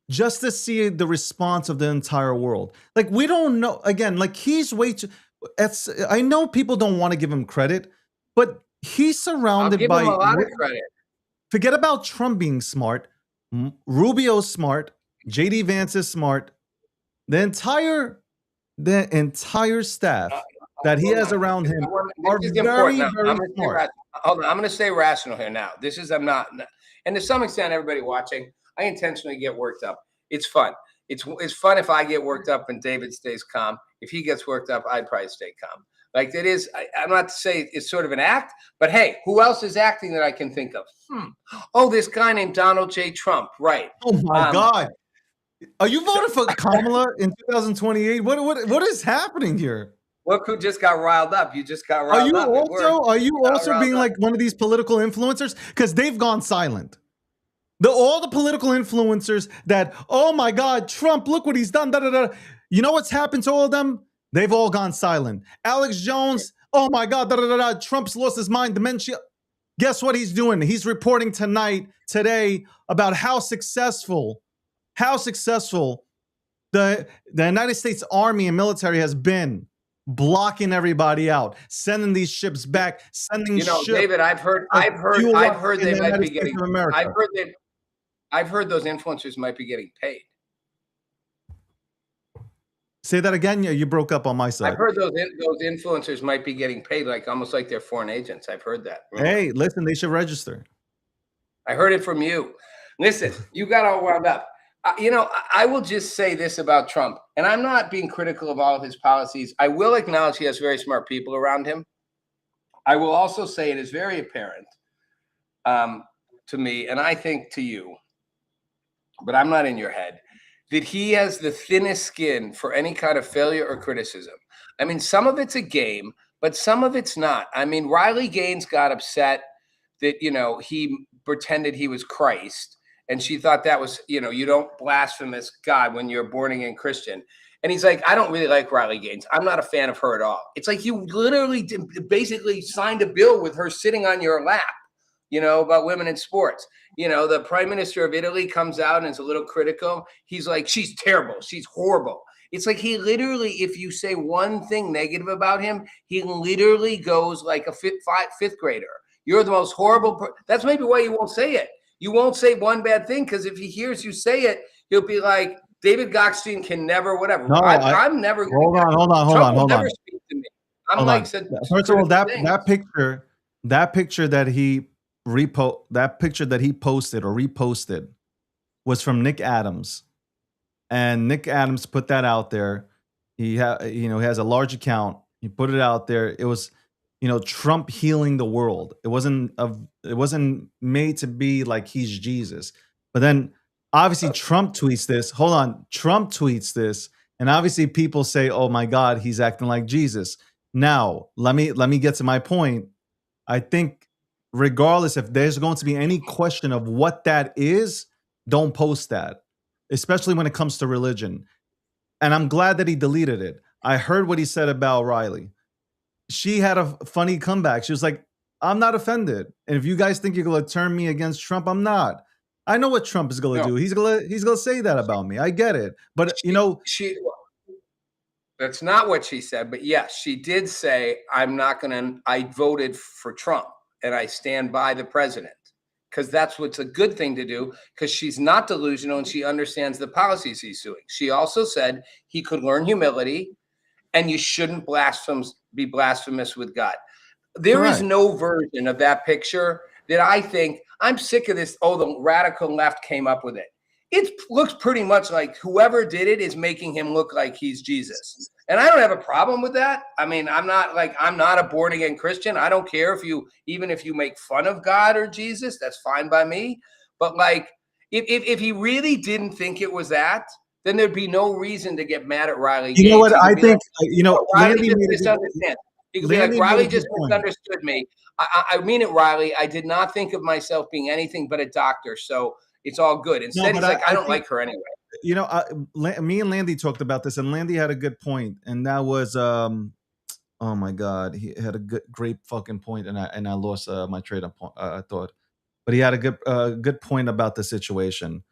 Speaker 5: just to see the response of the entire world? Like, we don't know. Again, like, he's way too. I know people don't want to give him credit, but he's surrounded by.
Speaker 4: I'll give him a lot of credit.
Speaker 5: Forget about Trump being smart. Rubio's smart. JD Vance is smart. The entire staff that he has around him are very, very smart.
Speaker 4: Hold on, I'm going to stay rational here now. I'm not, and to some extent, everybody watching, I intentionally get worked up. It's fun. It's fun if I get worked up and David stays calm. If he gets worked up, I'd probably stay calm. Like, it is. I'm not to say it's sort of an act, but hey, who else is acting that I can think of? Oh, this guy named Donald J. Trump, right?
Speaker 5: Oh my God. Are you voting for Kamala in 2028? What is happening here?
Speaker 4: Look who just got riled up. You just got riled up.
Speaker 5: Are you also being like one of these political influencers? Because they've gone silent. All the political influencers that, oh my God, Trump, look what he's done. Da, da, da. You know what's happened to all of them? They've all gone silent. Alex Jones, oh my God, da, da, da, da. Trump's lost his mind, dementia. Guess what he's doing? He's reporting today about how successful the United States Army and military has been, blocking everybody out, sending these ships back, sending ships.
Speaker 4: David, I've heard they might be getting. I've heard those influencers might be getting paid.
Speaker 5: Say that again. You broke up on my side.
Speaker 4: I've heard those influencers might be getting paid, like almost like they're foreign agents. I've heard that.
Speaker 5: Hey, listen, they should register.
Speaker 4: I heard it from you. Listen, you got all wound up. I will just say this about Trump, and I'm not being critical of all of his policies. I will acknowledge he has very smart people around him. I will also say it is very apparent to me, and I think to you, but I'm not in your head, that he has the thinnest skin for any kind of failure or criticism. I mean, some of it's a game, but some of it's not. I mean, Riley Gaines got upset that, he pretended he was Christ. And she thought that was, you don't blasphemous God when you're a born again Christian. And he's like, I don't really like Riley Gaines. I'm not a fan of her at all. It's like you literally basically signed a bill with her sitting on your lap, about women in sports. The prime minister of Italy comes out and is a little critical. He's like, she's terrible. She's horrible. It's like he literally, if you say one thing negative about him, he literally goes like a fifth grader. You're the most horrible. That's maybe why you won't say it. You won't say one bad thing because if he hears you say it, he'll be like, David Gokhshtein can never, whatever.
Speaker 5: No,
Speaker 4: I'm never.
Speaker 5: Hold on.
Speaker 4: Never speak to me. I'm
Speaker 5: Hold
Speaker 4: like,
Speaker 5: on.
Speaker 4: said,
Speaker 5: First of all, that picture that he posted or reposted was from Nick Adams, and Nick Adams put that out there. He has a large account. He put it out there. It was, Trump healing the world. It wasn't made to be like he's Jesus. But then obviously Trump tweets this. Hold on. Trump tweets this. And obviously people say, oh my God, he's acting like Jesus. Now, let me get to my point. I think regardless if there's going to be any question of what that is, don't post that, especially when it comes to religion. And I'm glad that he deleted it. I heard what he said about Riley. She had a funny comeback. She was like, I'm not offended. And if you guys think you're going to turn me against Trump, I'm not. I know what Trump is going to do. He's going to say that about me. I get it. But,
Speaker 4: that's not what she said. But yes, she did say, I voted for Trump and I stand by the president, because that's what's a good thing to do, because she's not delusional and she understands the policies he's doing. She also said he could learn humility and you shouldn't be blasphemous with God. There is no version of that picture that I think, I'm sick of this. Oh, the radical left came up with it. It looks pretty much like whoever did it is making him look like he's Jesus. And I don't have a problem with that. I mean, I'm not a born again Christian. I don't care even if you make fun of God or Jesus, that's fine by me. But like, if he really didn't think it was that, then there'd be no reason to get mad at Riley Gaines.
Speaker 5: You know what? I think,
Speaker 4: Riley just misunderstands. He could be like, Riley just misunderstood me. I mean it, Riley. I did not think of myself being anything but a doctor. So it's all good. Instead, he's like, I don't like her anyway.
Speaker 5: Me and Landy talked about this, and Landy had a good point, and that was, oh my God, he had a great fucking point, and I lost my trade of thought, but he had a good point about the situation.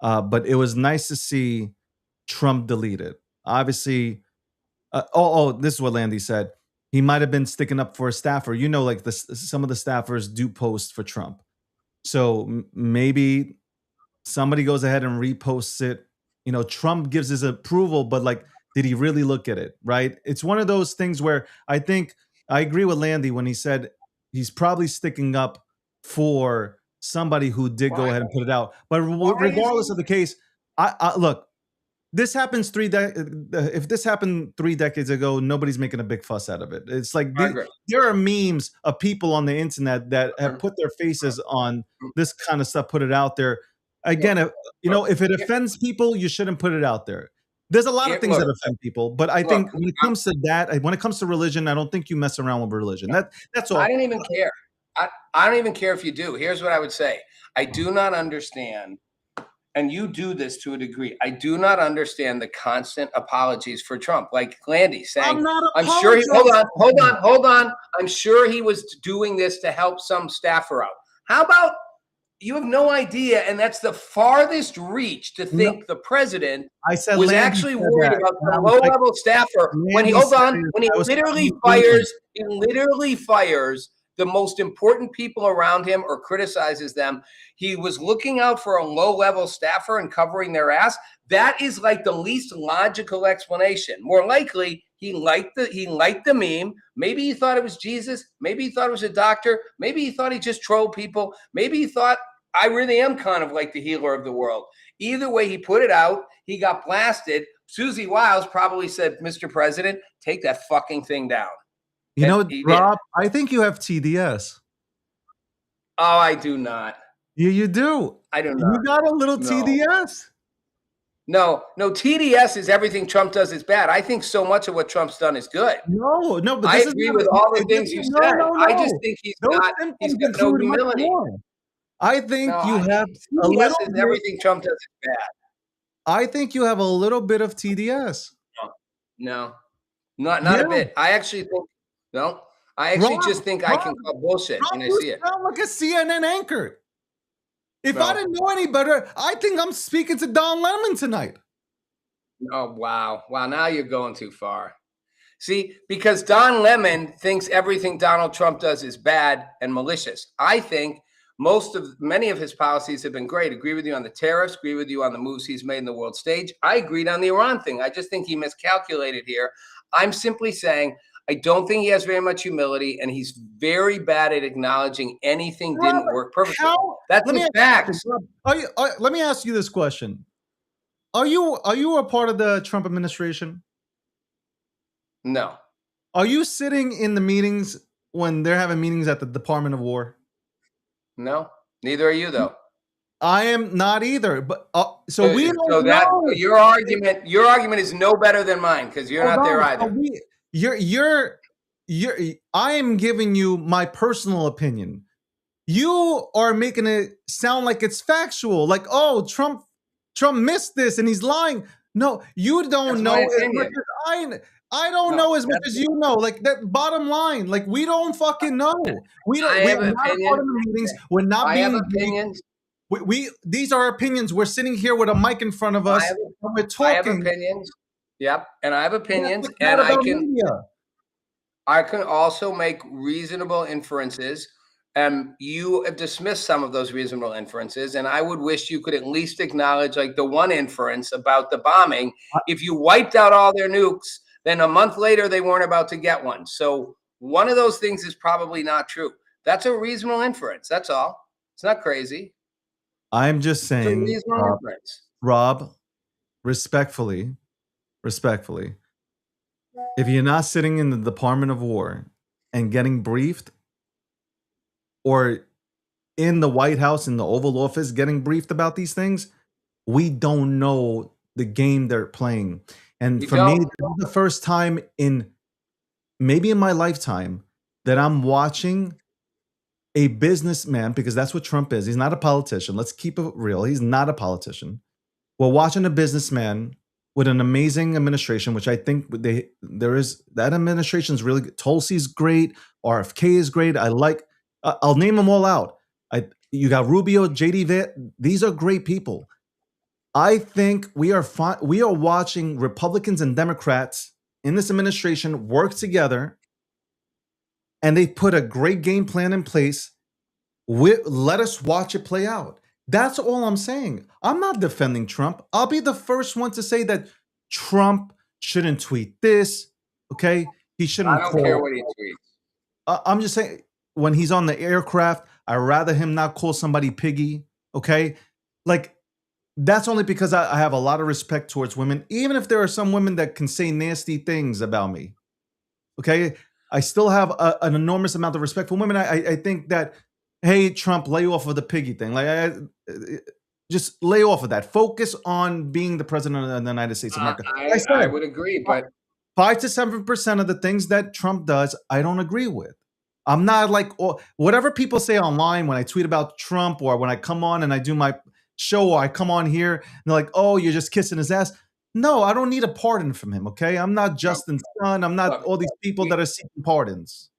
Speaker 5: But it was nice to see Trump delete it. Obviously, this is what Landy said. He might have been sticking up for a staffer. Like some of the staffers do post for Trump, so maybe somebody goes ahead and reposts it. Trump gives his approval, but like, did he really look at it? Right? It's one of those things where I think I agree with Landy when he said he's probably sticking up for somebody who did go ahead and put it out. But regardless of the case, I look. This happens if this happened 3 decades ago, nobody's making a big fuss out of it. It's like there are memes of people on the internet that have put their faces on this kind of stuff, put it out there. Again, if it offends people, you shouldn't put it out there. There's a lot of things that offend people, but I think when it comes to that, when it comes to religion, I don't think you mess around with religion. That's all.
Speaker 4: I don't even care. I don't even care if you do. Here's what I would say. I do not understand. And you do this to a degree. I do not understand the constant apologies for Trump. Like Landy saying, I'm sure hold on. I'm sure he was doing this to help some staffer out. How about you have no idea, and that's the farthest reach to think the president was Landy actually worried about the low-level staffer when he literally fires the most important people around him or criticizes them. He was looking out for a low-level staffer and covering their ass. That is like the least logical explanation. More likely, he liked the meme. Maybe he thought it was Jesus. Maybe he thought it was a doctor. Maybe he thought he just trolled people. Maybe he thought, I really am kind of like the healer of the world. Either way, he put it out. He got blasted. Susie Wiles probably said, Mr. President, take that fucking thing down.
Speaker 5: Rob, I think you have TDS.
Speaker 4: Oh, I do not.
Speaker 5: You do.
Speaker 4: I do not.
Speaker 5: You got a little TDS.
Speaker 4: No, no, TDS is everything Trump does is bad. I think so much of what Trump's done is good.
Speaker 5: No, but
Speaker 4: I
Speaker 5: this is
Speaker 4: agree
Speaker 5: not.
Speaker 4: with all the things you
Speaker 5: No,
Speaker 4: said.
Speaker 5: no,
Speaker 4: I just
Speaker 5: no.
Speaker 4: think he's
Speaker 5: Those
Speaker 4: got
Speaker 5: symptoms
Speaker 4: no
Speaker 5: include much
Speaker 4: humility.
Speaker 5: more. I think
Speaker 4: No,
Speaker 5: you have a
Speaker 4: TDS
Speaker 5: little
Speaker 4: is
Speaker 5: bit.
Speaker 4: everything Trump does is bad.
Speaker 5: I think you have a little bit of TDS.
Speaker 4: No, not
Speaker 5: Yeah,
Speaker 4: a bit. I actually think no. I actually just think I can call bullshit when I
Speaker 5: You
Speaker 4: see it.
Speaker 5: sound like a CNN anchor. If I
Speaker 4: No.
Speaker 5: didn't know any better, I think I'm speaking to Don Lemon tonight.
Speaker 4: Oh wow, wow! Now you're going too far. See, because Don Lemon thinks everything Donald Trump does is bad and malicious. I think many of his policies have been great. Agree with you on the tariffs, agree with you on the moves he's made in the world stage. I agreed on the Iran thing. I just think he miscalculated here. I'm simply saying I don't think he has very much humility, and he's very bad at acknowledging anything didn't work perfectly. That's
Speaker 5: Let me
Speaker 4: the
Speaker 5: ask you
Speaker 4: facts.
Speaker 5: something. Let me ask you this question. Are you a part of the Trump administration?
Speaker 4: No,
Speaker 5: Are you sitting in the meetings when they're having meetings at the Department of War?
Speaker 4: no, neither are you though.
Speaker 5: I am not either. But so we
Speaker 4: So
Speaker 5: don't
Speaker 4: that
Speaker 5: know.
Speaker 4: your argument is no better than mine because you're
Speaker 5: Hold
Speaker 4: not there
Speaker 5: on. So
Speaker 4: either.
Speaker 5: you're. I am giving you my personal opinion. You are making it sound like it's factual. Like, oh, Trump missed this and he's lying. No, you don't
Speaker 4: That's
Speaker 5: know
Speaker 4: my
Speaker 5: as much
Speaker 4: opinion.
Speaker 5: as I don't
Speaker 4: No,
Speaker 5: know as much as you know. Like that bottom line. Like we don't fucking know. We don't.
Speaker 4: I
Speaker 5: We
Speaker 4: have
Speaker 5: are
Speaker 4: an
Speaker 5: not a
Speaker 4: opinion.
Speaker 5: part of the meetings. We're not
Speaker 4: I have
Speaker 5: being briefed.
Speaker 4: opinions.
Speaker 5: We these are opinions. We're sitting here with a mic in front of
Speaker 4: I
Speaker 5: us
Speaker 4: have,
Speaker 5: and we're
Speaker 4: I have
Speaker 5: talking.
Speaker 4: opinions. Yep, and I have
Speaker 5: Yeah,
Speaker 4: opinions,
Speaker 5: it's
Speaker 4: and
Speaker 5: not about media.
Speaker 4: I can also make reasonable inferences. You have dismissed some of those reasonable inferences, and I would wish you could at least acknowledge, like the one inference about the bombing. If you wiped out all their nukes, then a month later they weren't about to get one. So one of those things is probably not true. That's a reasonable inference. That's all. It's not crazy.
Speaker 5: I'm just
Speaker 4: It's a
Speaker 5: saying,
Speaker 4: reasonable inference.
Speaker 5: Rob, respectfully, if you're not sitting in the Department of War and getting briefed, or in the White House in the Oval Office getting briefed about these things, we don't know the game they're playing. And
Speaker 4: We
Speaker 5: for me,
Speaker 4: don't.
Speaker 5: this is the first time in maybe in my lifetime that I'm watching a businessman, because that's what Trump is. He's not a politician. Let's keep it real. He's not a politician. We're watching a businessman with an amazing administration, which I think that administration is really good. Tulsi's great. RFK is great. I like. I'll name them all out. You got Rubio, JD Vance. These are great people. I think we are watching Republicans and Democrats in this administration work together, and they put a great game plan in place. Let us watch it play out. That's all I'm saying. I'm not defending Trump. I'll be the first one to say that Trump shouldn't tweet this. Okay, he shouldn't.
Speaker 4: I don't care what he tweets.
Speaker 5: I'm just saying, when he's on the aircraft, I'd rather him not call somebody piggy. Okay, like that's only because I have a lot of respect towards women, even if there are some women that can say nasty things about me. Okay, I still have an enormous amount of respect for women. I think that, hey, Trump, lay off of the piggy thing. Like, just lay off of that. Focus on being the president of the United States of America.
Speaker 4: I would agree, but
Speaker 5: 5 to 7% of the things that Trump does, I don't agree with. I'm not like whatever people say online when I tweet about Trump, or when I come on and I do my show, or I come on here and they're like, "Oh, you're just kissing his ass." No, I don't need a pardon from him. Okay, I'm not Justin Sun. I'm not all these people that are seeking pardons.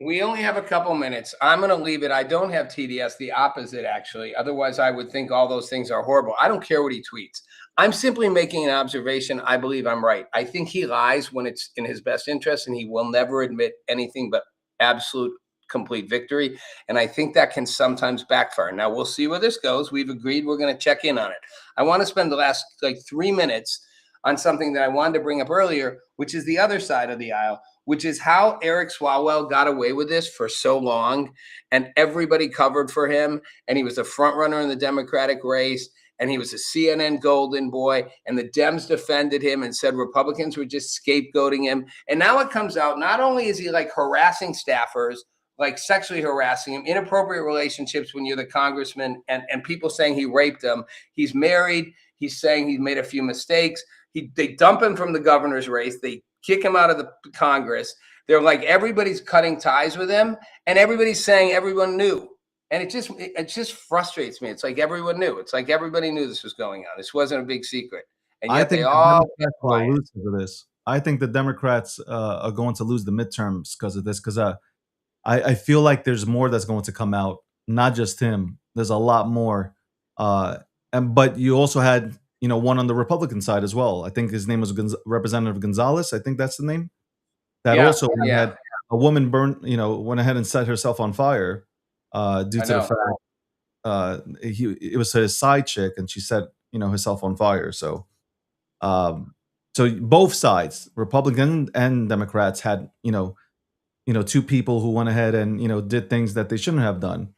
Speaker 4: We only have a couple minutes. I'm going to leave it. I don't have TDS, the opposite, actually. Otherwise, I would think all those things are horrible. I don't care what he tweets. I'm simply making an observation. I believe I'm right. I think he lies when it's in his best interest, and he will never admit anything but absolute complete victory. And I think that can sometimes backfire. Now, we'll see where this goes. We've agreed we're going to check in on it. I want to spend the last 3 minutes on something that I wanted to bring up earlier, which is the other side of the aisle, which is how Eric Swalwell got away with this for so long, and everybody covered for him, and he was a front runner in the Democratic race, and he was a CNN golden boy, and the Dems defended him and said Republicans were just scapegoating him. And now it comes out, not only is he like harassing staffers, like sexually harassing him, inappropriate relationships when you're the congressman, and people saying he raped them. He's married. He's saying he made a few mistakes. They dump him from the governor's race. They kick him out of the Congress. They're like, everybody's cutting ties with him, and everybody's saying everyone knew. And it just frustrates me. It's like everyone knew. It's like everybody knew this was going on. This wasn't a big secret. And
Speaker 5: I
Speaker 4: yet
Speaker 5: think
Speaker 4: they
Speaker 5: the
Speaker 4: all
Speaker 5: Democrats will lose because of this. I think the Democrats are going to lose the midterms because of this. Because I feel like there's more that's going to come out. Not just him. There's a lot more. But you also had one on the Republican side as well. I think his name was Representative Gonzalez. I think that's the name. That also had a woman went ahead and set herself on fire due to the fact it was his side chick, and she set herself on fire. So both sides, Republican and Democrats, had two people who went ahead and did things that they shouldn't have done.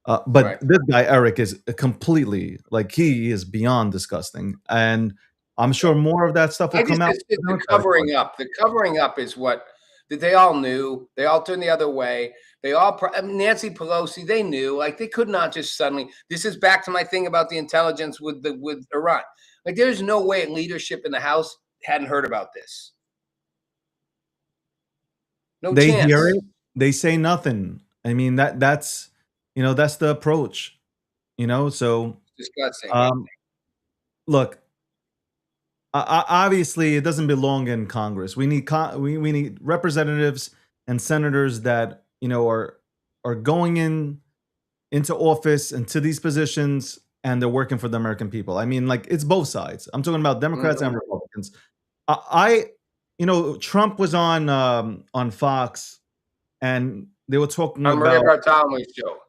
Speaker 5: But this guy Eric is completely, like, he is beyond disgusting, and I'm sure more of that stuff will come out.
Speaker 4: The covering up. The covering up is what that they all knew. They all turned the other way. They all, Nancy Pelosi, they knew. Like, they could not just suddenly. This is back to my thing about the intelligence with Iran. Like, there's no way leadership in the House hadn't heard about this. No
Speaker 5: they
Speaker 4: chance.
Speaker 5: Hear it. They say nothing. I mean, that's that's the approach. So
Speaker 4: disgusting.
Speaker 5: Look. Obviously, it doesn't belong in Congress. We need we need representatives and senators that are going into office and to these positions, and they're working for the American people. I mean, like, it's both sides. I'm talking about Democrats and Republicans. Trump was on Fox, and they were talking
Speaker 4: on Maria Bartolome's show.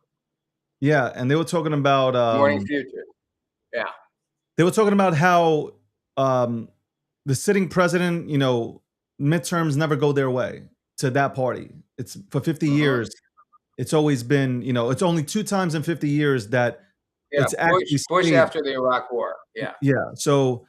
Speaker 5: Yeah, and they were talking about
Speaker 4: Morning Future. Yeah,
Speaker 5: they were talking about how the sitting president, midterms never go their way to that party. It's for 50 years. It's always been, it's only 2 times in 50 years that it's actually
Speaker 4: Bush after the Iraq War. Yeah.
Speaker 5: Yeah. So,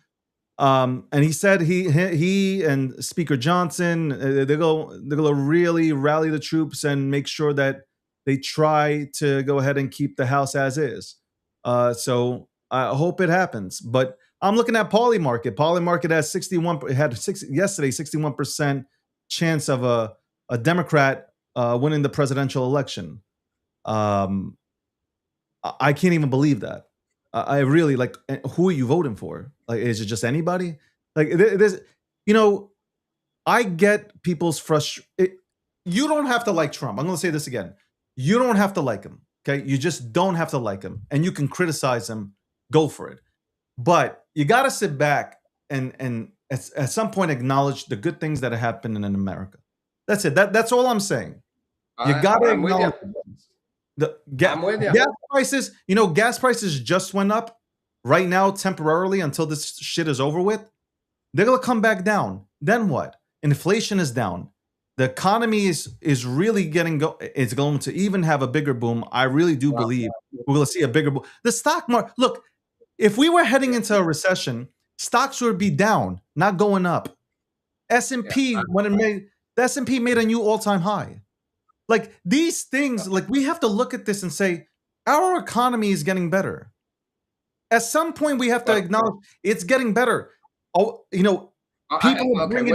Speaker 5: and he said he and Speaker Johnson, they're going to really rally the troops and make sure that they try to go ahead and keep the House as is. So I hope it happens. But I'm looking at Poly Market. Poly Market has 61% chance of a Democrat winning the presidential election. I can't even believe that. I really, like, who are you voting for? Like, is it just anybody? Like, there's, I get people's frustration. You don't have to like Trump. I'm going to say this again. You don't have to like him. Okay. You just don't have to like him, and you can criticize him. Go for it. But you got to sit back and at some point acknowledge the good things that are happening in America. That's it. That's all I'm saying. You got to acknowledge the gas prices. Gas prices just went up right now temporarily until this shit is over with. They're going to come back down. Then what? Inflation is down. The economy is really it's going to even have a bigger boom. I really do believe we're going to see a bigger boom. The stock market, look, if we were heading into a recession, stocks would be down, not going up. S&P, the S&P made a new all-time high. Like, these things, like, we have to look at this and say, our economy is getting better. At some point, we have to acknowledge it's getting better. Oh, people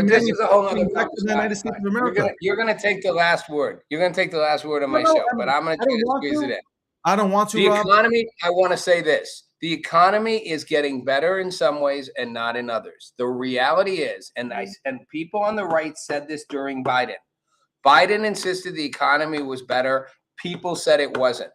Speaker 4: this is a whole other
Speaker 5: back to the United States of America.
Speaker 4: You're going to take the last word. You're going to take the last word on my show, but I'm going to try to squeeze it in.
Speaker 5: I don't want to.
Speaker 4: The economy, I want to say this. The economy is getting better in some ways and not in others. The reality is, and people on the right said this during Biden. Biden insisted the economy was better. People said it wasn't.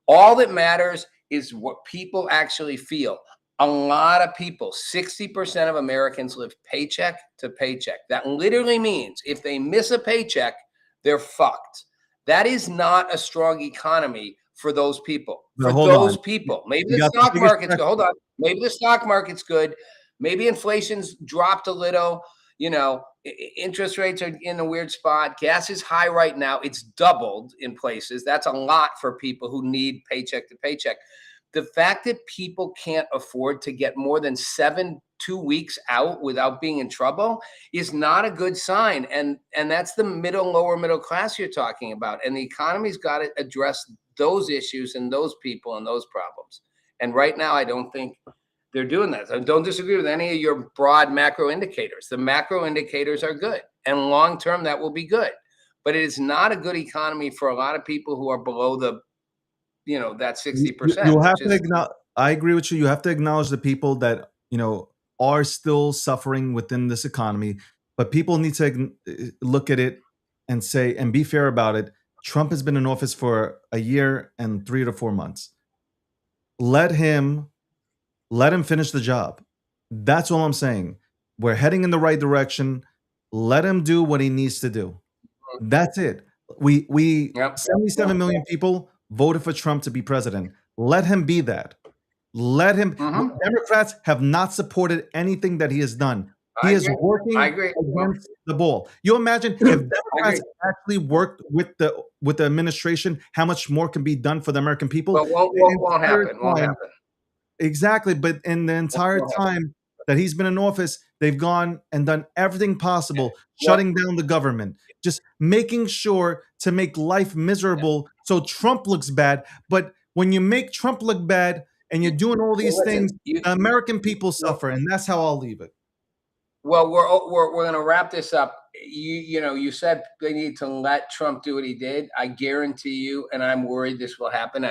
Speaker 4: All that matters is what people actually feel. A lot of people, 60% of Americans, live paycheck to paycheck. That literally means if they miss a paycheck, they're fucked. That is not a strong economy for those people. Maybe the stock market's good. Hold on. Maybe the stock market's good. Maybe inflation's dropped a little. Interest rates are in a weird spot. Gas is high right now. It's doubled in places. That's a lot for people who need paycheck to paycheck. The fact that people can't afford to get more than $7 2 weeks out without being in trouble is not a good sign. And that's the lower middle class you're talking about. And the economy's got to address those issues and those people and those problems. And right now, I don't think they're doing that. I don't disagree with any of your broad macro indicators. The macro indicators are good, and long term that will be good. But it is not a good economy for a lot of people who are below the, that 60%.
Speaker 5: You have to acknowledge. I agree with you. You have to acknowledge the people that are still suffering within this economy, but people need to look at it and say and be fair about it. Trump has been in office for a year and 3 to 4 months. Let him finish the job. That's all I'm saying. We're heading in the right direction. Let him do what he needs to do. That's it. We 77 million people voted for Trump to be president. Let him be that. Let him. Democrats have not supported anything that he has done. He is working against the ball. You imagine if Democrats actually worked with the administration, how much more can be done for the American people?
Speaker 4: But won't happen.
Speaker 5: Exactly. But in the entire time that he's been in office, they've gone and done everything possible, shutting down the government, just making sure to make life miserable so Trump looks bad. But when you make Trump look bad and you're doing all these things, the American people suffer, and that's how I'll leave it.
Speaker 4: Well, we're going to wrap this up. You said they need to let Trump do what he did. I guarantee you, and I'm worried this will happen.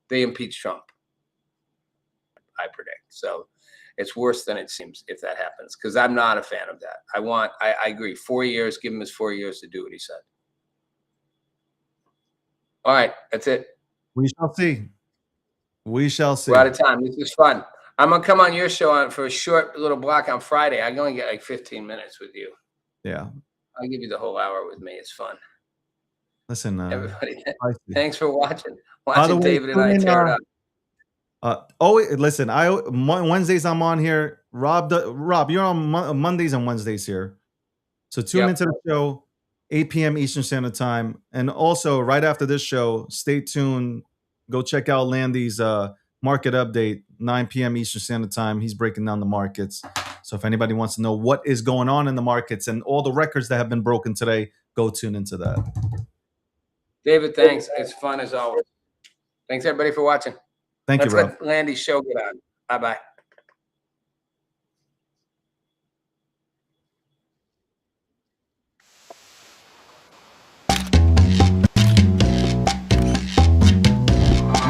Speaker 4: They impeach Trump, I predict. So it's worse than it seems if that happens, because I'm not a fan of that. I agree. 4 years, give him his 4 years to do what he said. All right, that's it.
Speaker 5: We shall see. We shall see.
Speaker 4: We're out of time. This is fun. I'm going to come on your show for a short little block on Friday. I'm going to get like 15 minutes with you.
Speaker 5: Yeah.
Speaker 4: I'll give you the whole hour with me. It's fun.
Speaker 5: Listen,
Speaker 4: everybody, thanks for watching.
Speaker 5: Way,
Speaker 4: David and I tear it up.
Speaker 5: Listen, Wednesdays I'm on here. Rob, you're on Mondays and Wednesdays here. So tune into the show, 8 p.m. Eastern Standard Time. And also, right after this show, stay tuned. Go check out Landy's market update, 9 p.m. Eastern Standard Time. He's breaking down the markets. So if anybody wants to know what is going on in the markets and all the records that have been broken today, go tune into that.
Speaker 4: David, thanks. It's fun as always. Thanks, everybody, for watching.
Speaker 5: Thank you, Rob.
Speaker 4: Let's let Landy's show get on. Bye-bye.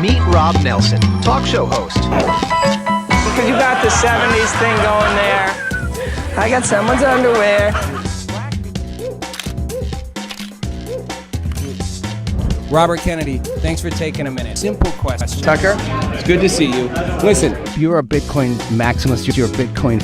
Speaker 1: Meet Rob Nelson, talk show host.
Speaker 2: Because you got the 70s thing going there. I got someone's underwear.
Speaker 3: Robert Kennedy, thanks for taking a minute. Simple question.
Speaker 2: Tucker, it's good to see you. Listen,
Speaker 1: You're a Bitcoin maximalist. You're a Bitcoin